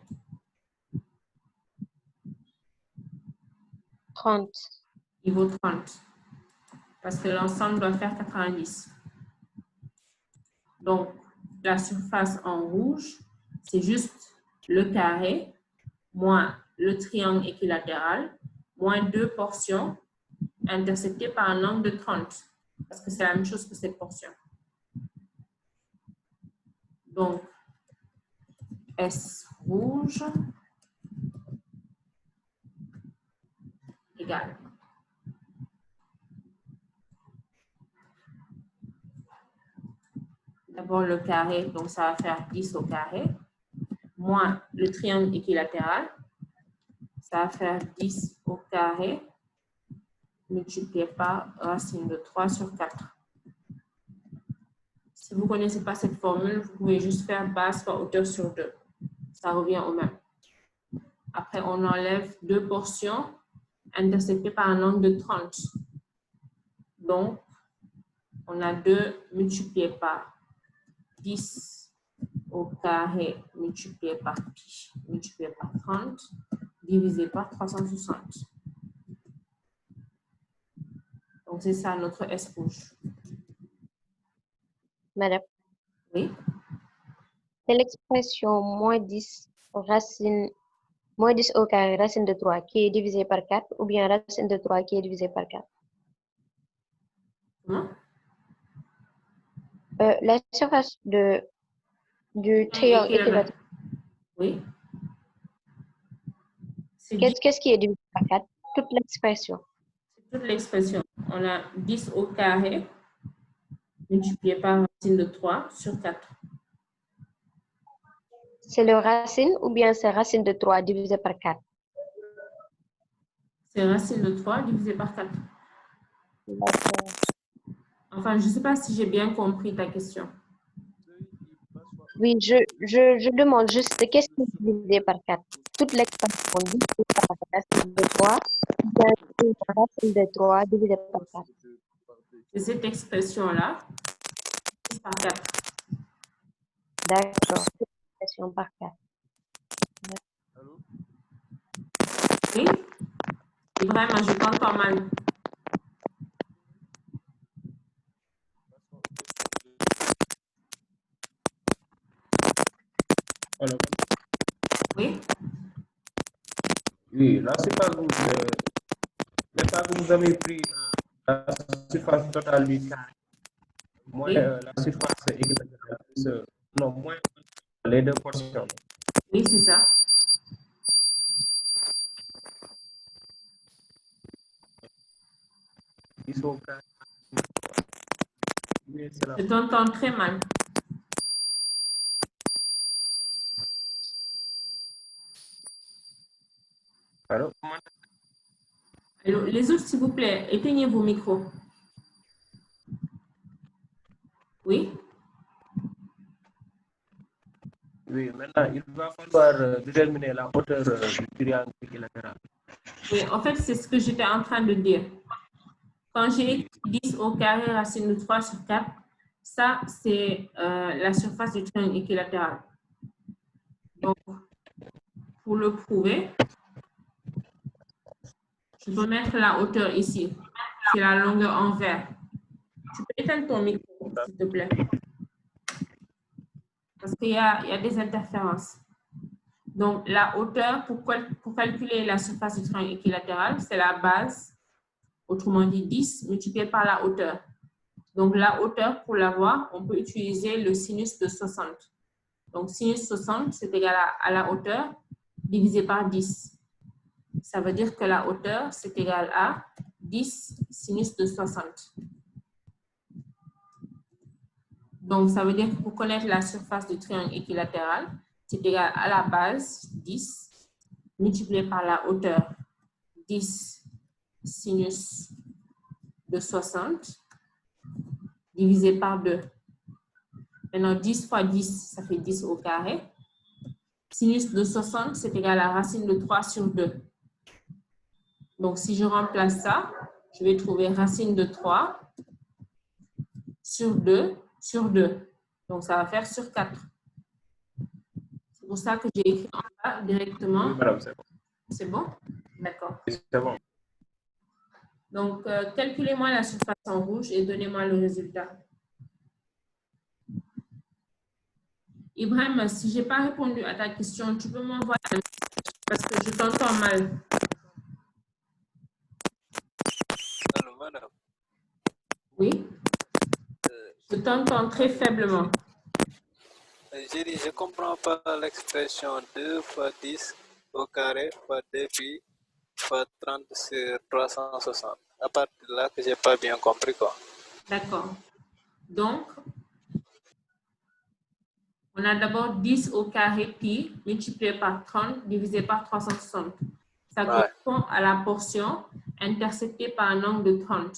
30. Il vaut 30. Parce que l'ensemble doit faire 90. Donc, la surface en rouge, c'est juste le carré moins le triangle équilatéral moins deux portions intersectées par un angle de 30. Parce que c'est la même chose que cette portion. Donc, S rouge égale. D'abord le carré, donc ça va faire 10 au carré, moins le triangle équilatéral, ça va faire 10 au carré, multiplié par racine de 3 sur 4. Si vous ne connaissez pas cette formule, vous pouvez juste faire base fois hauteur sur 2. Ça revient au même. Après, on enlève deux portions intersectées par un angle de 30. Donc, on a 2 multiplié par 10 au carré multiplié par pi multiplié par 30 divisé par 360. Donc, c'est ça notre S rouge. Madame, Oui. c'est l'expression moins 10 au carré racine de 3 qui est divisé par 4 ou bien racine de 3 qui est divisé par 4. Comment? La surface du triangle équilatéral. Oui. Qu'est-ce qui est divisé par 4? Toute l'expression. Toute l'expression. On a 10 au carré multiplié par racine de 3 sur 4. C'est le racine ou bien c'est racine de 3 divisé par 4? C'est racine de 3 divisé par 4. Enfin, je ne sais pas si j'ai bien compris ta question. Oui, je demande juste qu'est-ce qui est divisé par 4? Toute l'expression 10 par racine de 3, bien racine de 3 divisé par 4. C'est cette expression-là, 10 par 4. D'accord, cette expression par 4. Oui? Vraiment, je t'entends mal. Alors, Oui? oui, la surface que vous avez pris la surface totale du carré, moins la surface équilatérale, non, moins les deux portions. Oui, c'est ça. Je t'entends très mal. Alors, Les autres, s'il vous plaît, éteignez vos micros. Oui? oui, maintenant, il va falloir déterminer la hauteur du triangle équilatéral. Oui, en fait, c'est ce que j'étais en train de dire. Quand j'ai écrit 10 au carré racine de 3 sur 4, ça, c'est la surface du triangle équilatéral. Donc, pour le prouver, je peux mettre la hauteur ici. c'est la longueur en vert. Tu peux éteindre ton micro, s'il te plaît. Parce qu'il y a des interférences. Donc, la hauteur, pour calculer la surface du triangle équilatéral, c'est la base, autrement dit 10, multiplié par la hauteur. Donc, la hauteur, pour l'avoir, on peut utiliser le sinus de 60. Donc, sinus 60, c'est égal à la hauteur divisé par 10. Ça veut dire que la hauteur, c'est égal à 10 sinus de 60. Donc, ça veut dire que pour connaître la surface du triangle équilatéral, c'est égal à la base 10 multiplié par la hauteur 10 sinus de 60 divisé par 2. Maintenant, 10 fois 10, ça fait 10 au carré. Sinus de 60, c'est égal à racine de 3 sur 2. Donc, si je remplace ça, je vais trouver racine de 3 sur 2 sur 2. Donc, ça va faire sur 4. C'est pour ça que j'ai écrit en bas directement. Oui, madame, c'est bon. C'est bon? D'accord. C'est bon. Donc, calculez-moi la surface en rouge et donnez-moi le résultat. Ibrahim, si je n'ai pas répondu à ta question, tu peux m'envoyer un message parce que je t'entends mal. Allô, madame. Oui? Je t'entends très faiblement. J'ai dit, je ne comprends pas l'expression 2 fois 10 au carré fois 2 pi fois 30 sur 360. À partir de là que je n'ai pas bien compris, quoi. D'accord. Donc, on a d'abord 10 au carré pi multiplié par 30 divisé par 360. Ça correspond à la portion intersectée par un angle de 30.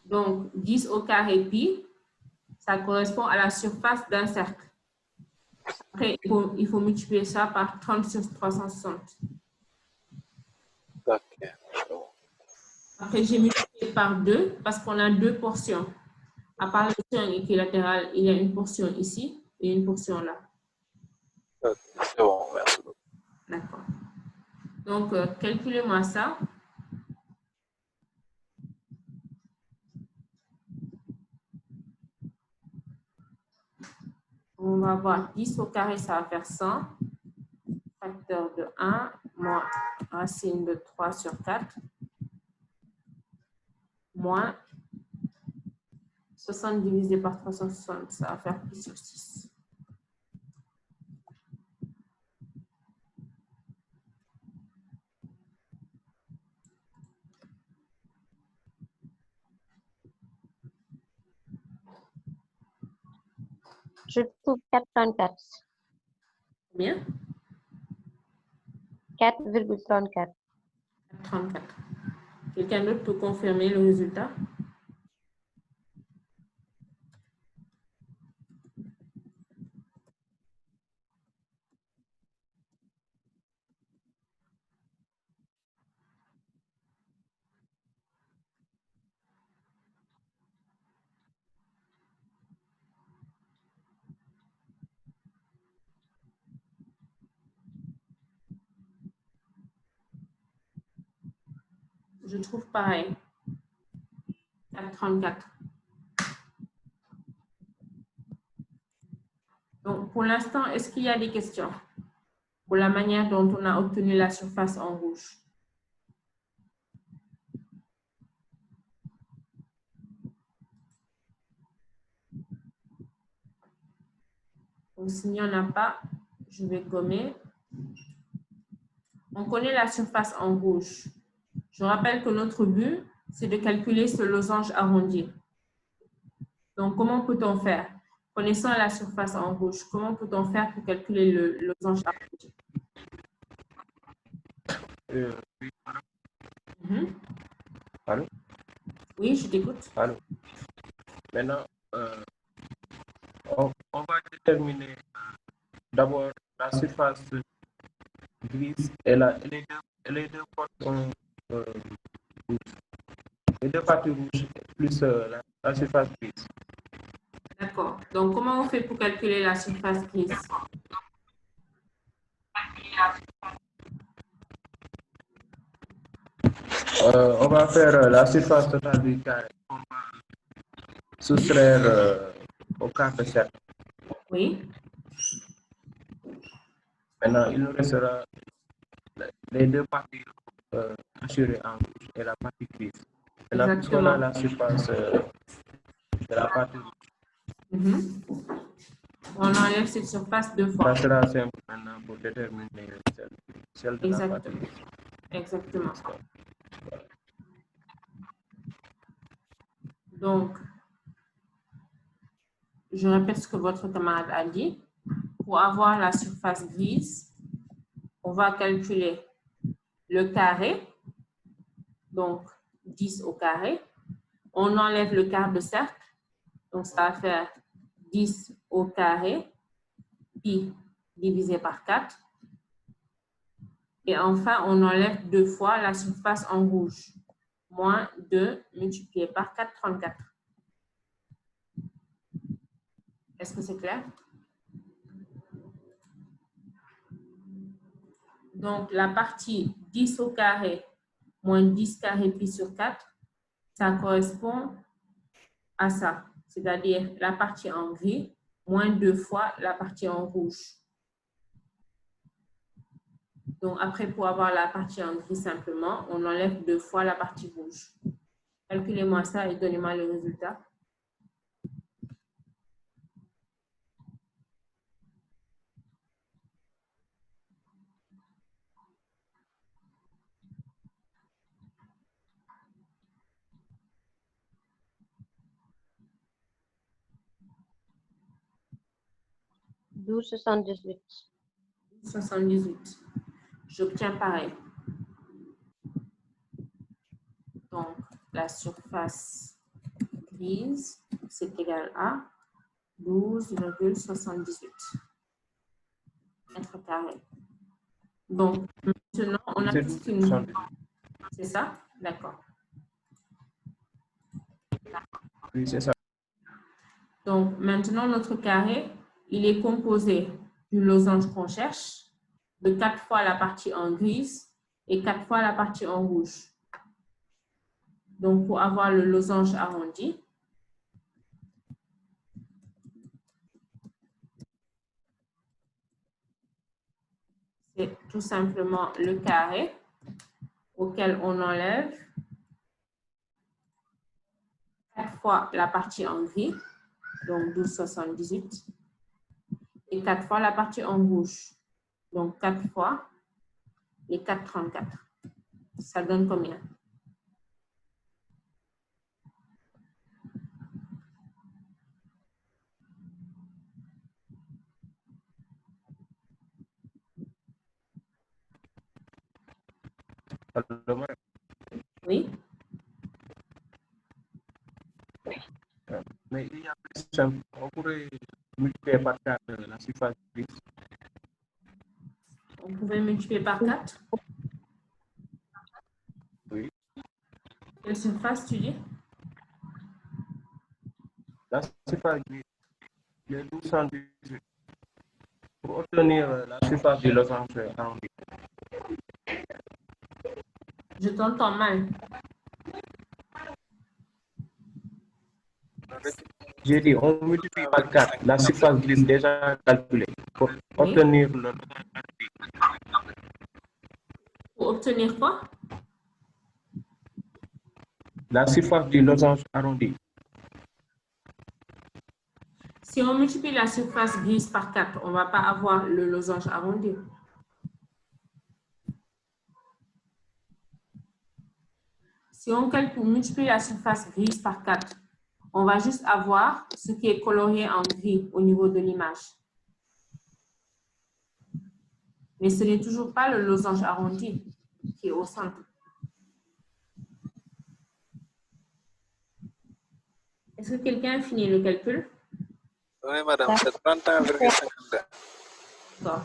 Donc, 10 au carré pi, ça correspond à la surface d'un cercle. Après, il faut multiplier ça par 30 sur 360. Ok. Après, j'ai multiplié par 2 parce qu'on a deux portions. À part le triangle équilatéral, il y a une portion ici et une portion là. Ok, c'est bon, merci beaucoup. D'accord. Donc, calculez-moi ça. On va avoir 10 au carré, ça va faire 100. Facteur de 1 moins racine de 3 sur 4 moins 60 divisé par 360, ça va faire pi sur 6. Je trouve 4,34. Combien? 4,34. 34. Quelqu'un d'autre peut confirmer le résultat? Je trouve pareil. 4,34. Donc, pour l'instant, est-ce qu'il y a des questions pour la manière dont on a obtenu la surface en rouge? Donc, s'il n'y en a pas, je vais gommer. On connaît la surface en rouge. Je rappelle que notre but, c'est de calculer ce losange arrondi. Donc, comment peut-on faire? Connaissant la surface en rouge, comment peut-on faire pour calculer le losange arrondi? Allô? Oui, je t'écoute. Allô? Maintenant, on va déterminer d'abord la surface grise et les deux portions rouges. Les deux parties rouges plus la surface grise. D'accord. Donc, comment on fait pour calculer la surface grise? On va faire la surface totale du carré. On va soustraire au quart de cercle. Oui. Maintenant, il nous restera les deux parties assurées en rouge et la partie grise. Maintenant, puisqu'on a la surface de la partie rouge. On enlève cette surface deux fois. Ça sera simple maintenant pour déterminer celle de la partie rouge. Exactement. Donc, je répète ce que votre camarade a dit. Pour avoir la surface grise, on va calculer le carré, donc 10 au carré. On enlève le quart de cercle, donc ça va faire 10 au carré, pi divisé par 4. Et enfin, on enlève deux fois la surface en rouge, moins 2 multiplié par 4, 34. Est-ce que c'est clair? Donc, la partie 10 au carré moins 10 carré pi sur 4, ça correspond à ça, c'est-à-dire la partie en gris moins deux fois la partie en rouge. Donc, après, pour avoir la partie en gris simplement, on enlève deux fois la partie rouge. Calculez-moi ça et donnez-moi le résultat. « 12,78. 78. J'obtiens pareil. Donc, la surface grise, c'est égal à 12,78 mètres carrés. Donc, maintenant, on a tout ce qu'il nous faut. C'est ça? D'accord. Oui, c'est ça. Donc, maintenant, notre carré, il est composé du losange qu'on cherche, de 4 fois la partie en grise et 4 fois la partie en rouge. Donc, pour avoir le losange arrondi, c'est tout simplement le carré auquel on enlève 4 fois la partie en gris, donc 12,78, et 4 fois la partie en rouge, donc 4 fois les 4,34. Ça donne combien? Oui. Mais il y a plus simple. On pourrait multiplier par 4 la surface grise. On pouvait multiplier par 4? Oui. Quelle surface tu dis? La surface grise, le 12,78. Pour obtenir la surface du losange arrondi. Je t'entends mal. J'ai dit, on multiplie par 4 la surface grise déjà calculée pour obtenir le losange arrondi. Pour obtenir quoi? La surface du losange arrondi. Si on multiplie la surface grise par 4, on ne va pas avoir le losange arrondi. Si on multiplie la surface grise par 4, on va juste avoir ce qui est colorié en gris au niveau de l'image. Mais ce n'est toujours pas le losange arrondi qui est au centre. Est-ce que quelqu'un a fini le calcul? Oui, madame, c'est 31,52. D'accord.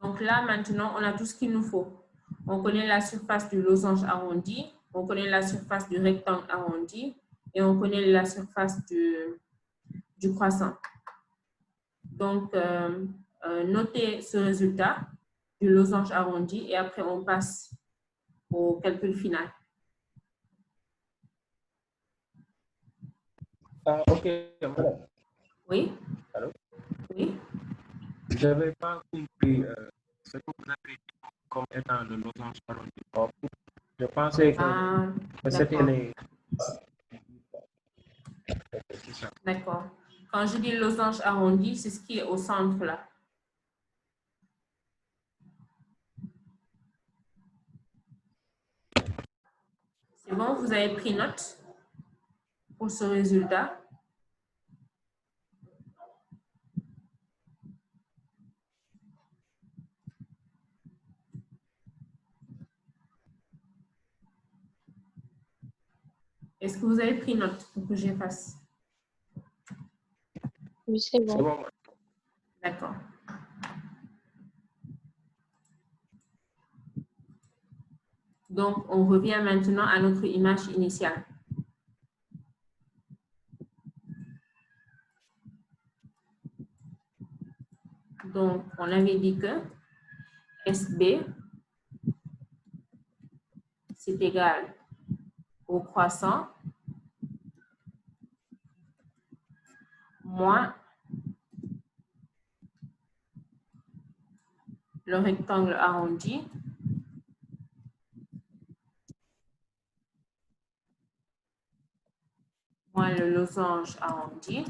Donc là, maintenant, on a tout ce qu'il nous faut. On connaît la surface du losange arrondi, on connaît la surface du rectangle arrondi et on connaît la surface du du croissant. Donc, notez ce résultat du losange arrondi et après, on passe au calcul final. Ah, ok, madame. Oui? Allô? Oui? Je n'avais pas compris ce que vous avez dit comme étant le losange arrondi. Je pensais que c'était les... D'accord. Quand je dis losange arrondi, c'est ce qui est au centre là. C'est bon, vous avez pris note pour ce résultat. Est-ce que vous avez pris note pour que j'efface? Oui, c'est bon. bon. D'accord. Donc, on revient maintenant à notre image initiale. Donc, on avait dit que SB, c'est égal au croissant moins le rectangle arrondi moins le losange arrondi.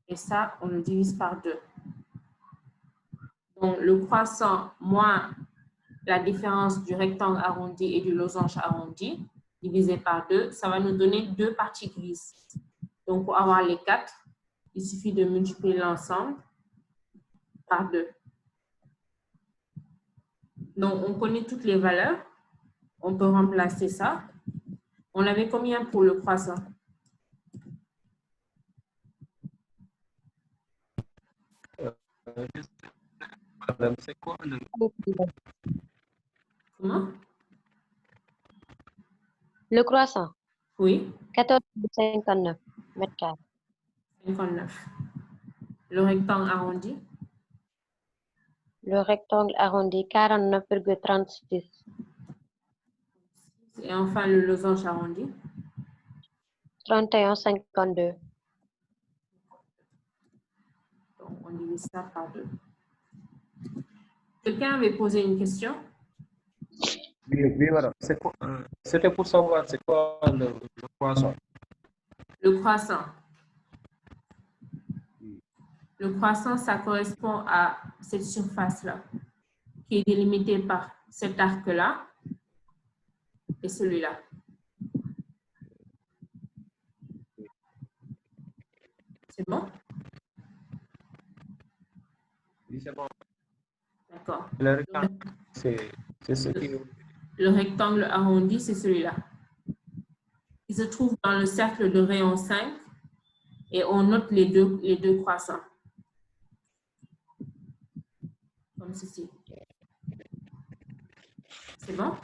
Et ça, on le divise par 2. Donc, le croissant moins la différence du rectangle arrondi et du losange arrondi divisé par 2, ça va nous donner 2 parties grises. Donc, pour avoir les 4, il suffit de multiplier l'ensemble par 2. Donc, on connaît toutes les valeurs. On peut remplacer ça. On avait combien pour le croissant? C'est quoi le... Comment? Le croissant? Oui. 14,59 mètres carrés. 59. Le rectangle arrondi? Le rectangle arrondi, 49,36. Et enfin, le losange arrondi? 31,52. Donc, on divise ça par 2. Quelqu'un avait posé une question? Oui, madame. C'était pour savoir c'est quoi le croissant. Le croissant. Le croissant, ça correspond à cette surface-là, qui est délimitée par cet arc-là et celui-là. C'est bon? Oui, c'est bon. D'accord. Le rectangle, c'est ce qui... Le rectangle arrondi, c'est celui-là. Il se trouve dans le cercle de rayon 5 et on note les deux croissants. Comme ceci. C'est bon?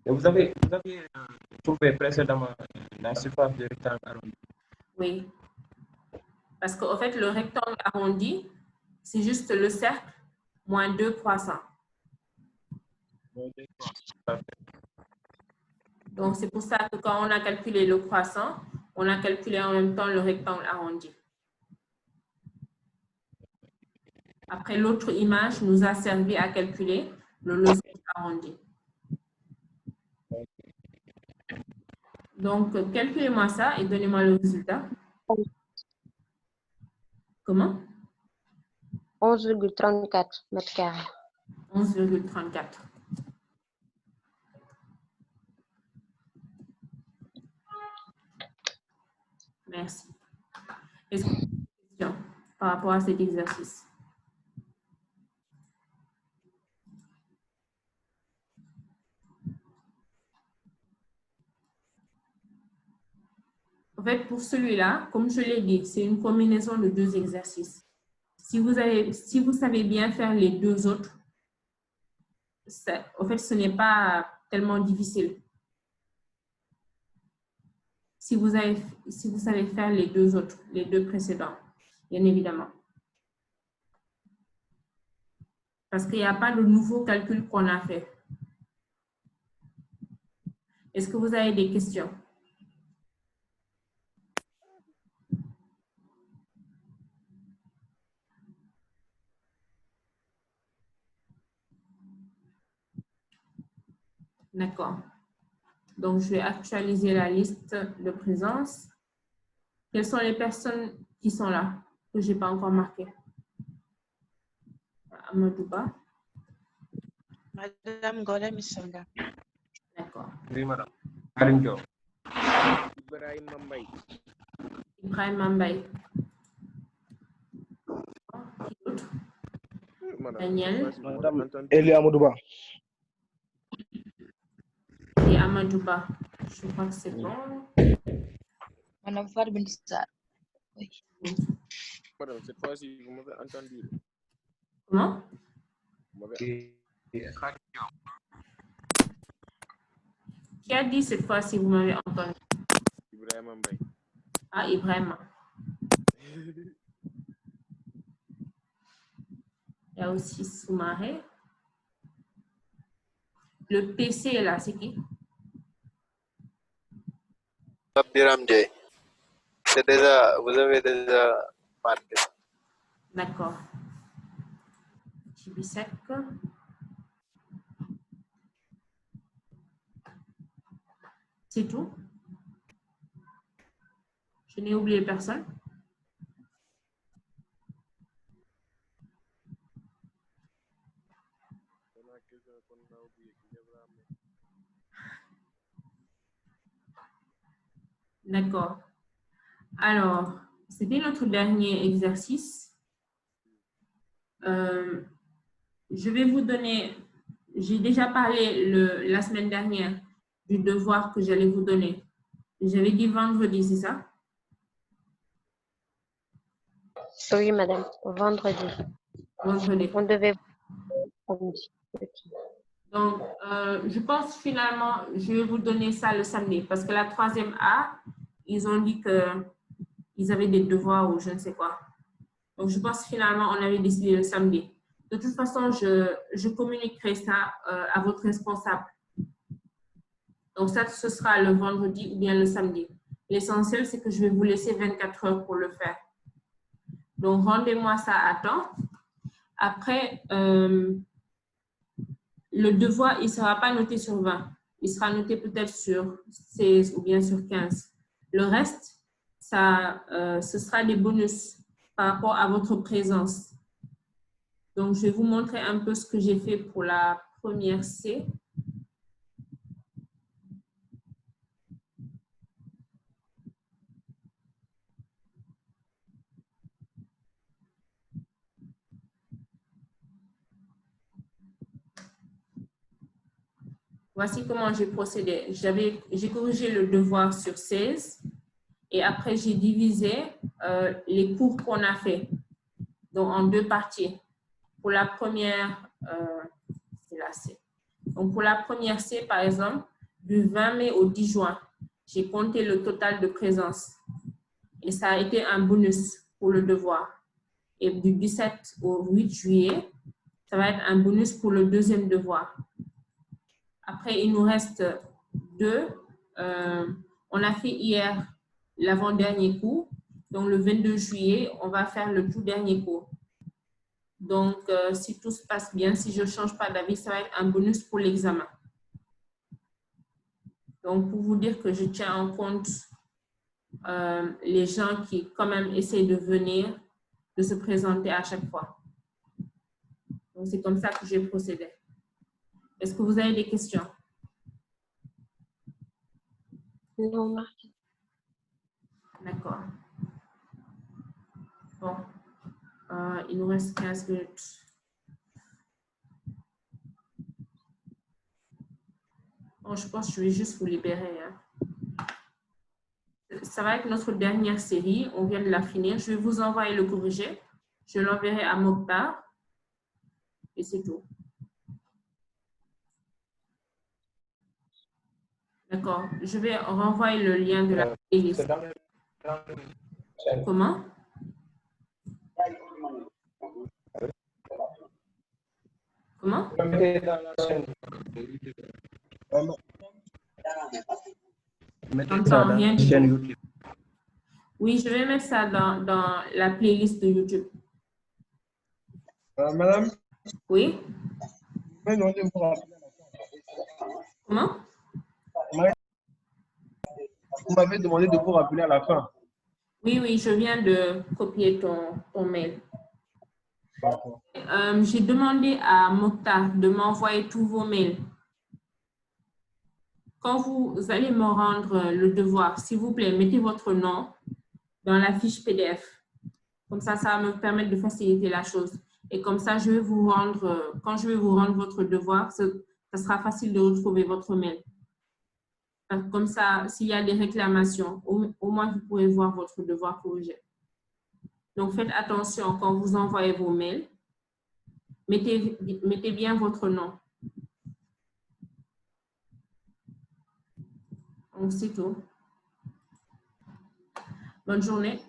Et vous avez trouvé précédemment la surface du rectangle arrondi. Oui. Parce qu'en fait, le rectangle arrondi, c'est juste le cercle moins 2 croissants. Donc, c'est pour ça que quand on a calculé le croissant, on a calculé en même temps le rectangle arrondi. Après, l'autre image nous a servi à calculer le losange arrondi. Donc, calculez-moi ça et donnez-moi le résultat. Comment? 11,34 mètres carrés. 11,34. Merci. Est-ce que vous avez des questions par rapport à cet exercice? En fait, pour celui-là, comme je l'ai dit, c'est une combinaison de 2 exercices. Si vous savez bien faire les 2 autres, en fait, ce n'est pas tellement difficile. Si vous savez faire les deux autres, les deux précédents, bien évidemment. Parce qu'il n'y a pas de nouveau calcul qu'on a fait. Est-ce que vous avez des questions? D'accord. Donc, je vais actualiser la liste de présence. Quelles sont les personnes qui sont là, que je n'ai pas encore marquées? Amadouba. Madame Golem Isanga. D'accord. Oui, madame. Arinjo. Ibrahim Mambay. Ibrahim Mambay. Qui d'autre? Daniel. Madame Elie Amadouba. Et Amadouba. Je crois que c'est bon. Madame Farbin Sar. Oui. Madame, cette fois-ci, vous m'avez entendu. Comment? Vous m'avez... Qui a dit cette fois-ci, vous m'avez entendu? Ibrahim Mambay. Ah, Ibrahim. Il y a aussi Soumaré. Le PC là, c'est qui? Biram Jay. C'est déjà, vous avez déjà marqué. D'accord. Chibisek. C'est tout? Je n'ai oublié personne. D'accord. Alors, c'était notre dernier exercice. Je vais vous donner, j'ai déjà parlé la semaine dernière du devoir que j'allais vous donner. J'avais dit vendredi, c'est ça? Oui, madame. Vendredi. Vendredi. On devait... Donc, je pense finalement, je vais vous donner ça le samedi parce que la 3e A, ils ont dit qu'ils avaient des devoirs ou je ne sais quoi. Donc, je pense finalement, on avait décidé le samedi. De toute façon, je communiquerai ça à votre responsable. Donc, ça, ce sera le vendredi ou bien le samedi. L'essentiel, c'est que je vais vous laisser 24 heures pour le faire. Donc, rendez-moi ça à temps. Après, le devoir, il ne sera pas noté sur 20. Il sera noté peut-être sur 16 ou bien sur 15. Le reste, ce sera des bonus par rapport à votre présence. Donc, je vais vous montrer un peu ce que j'ai fait pour la première C. Voici comment j'ai procédé. J'ai corrigé le devoir sur 16 et après j'ai divisé les cours qu'on a fait donc en 2 parties. Pour la première, c'est la C. Donc pour la première C, par exemple, du 20 mai au 10 juin, j'ai compté le total de présence et ça a été un bonus pour le devoir. Et du 17 au 8 juillet, ça va être un bonus pour le deuxième devoir. Après, il nous reste 2. On a fait hier l'avant-dernier cours. Donc, le 22 juillet, on va faire le tout dernier cours. Donc, si tout se passe bien, si je ne change pas d'avis, ça va être un bonus pour l'examen. Donc, pour vous dire que je tiens en compte les gens qui, quand même, essayent de venir, de se présenter à chaque fois. Donc, c'est comme ça que j'ai procédé. Est-ce que vous avez des questions? Non, Marc. D'accord. Bon. Il nous reste 15 minutes. Bon, je pense que je vais juste vous libérer. Hein. Ça va être notre dernière série. On vient de la finir. Je vais vous envoyer le corrigé. Je l'enverrai à Mokhtar. Et c'est tout. D'accord. Je vais renvoyer le lien de la playlist. C'est dans le chaîne. Comment? Comment? Vous le mettez dans la chaîne. Mettez ça J'entends dans rien la du chaîne tout. YouTube. Oui, je vais mettre ça dans la playlist de YouTube. Madame, Oui? vous m'avez demandé de vous rappeler à la fin. Comment? Vous m'avez demandé de vous rappeler à la fin. Oui, oui, je viens de copier ton mail. D'accord. J'ai demandé à Mokhtar de m'envoyer tous vos mails. Quand vous allez me rendre le devoir, s'il vous plaît, mettez votre nom dans la fiche PDF. Comme ça va me permettre de faciliter la chose. Et comme ça, je vais vous rendre, quand je vais vous rendre votre devoir, ça sera facile de retrouver votre mail. Comme ça, s'il y a des réclamations, au moins vous pourrez voir votre devoir corrigé. Donc, faites attention quand vous envoyez vos mails. Mettez bien votre nom. Donc, c'est tout. Bonne journée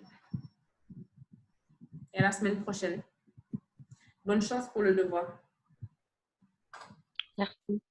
et à la semaine prochaine. Bonne chance pour le devoir. Merci.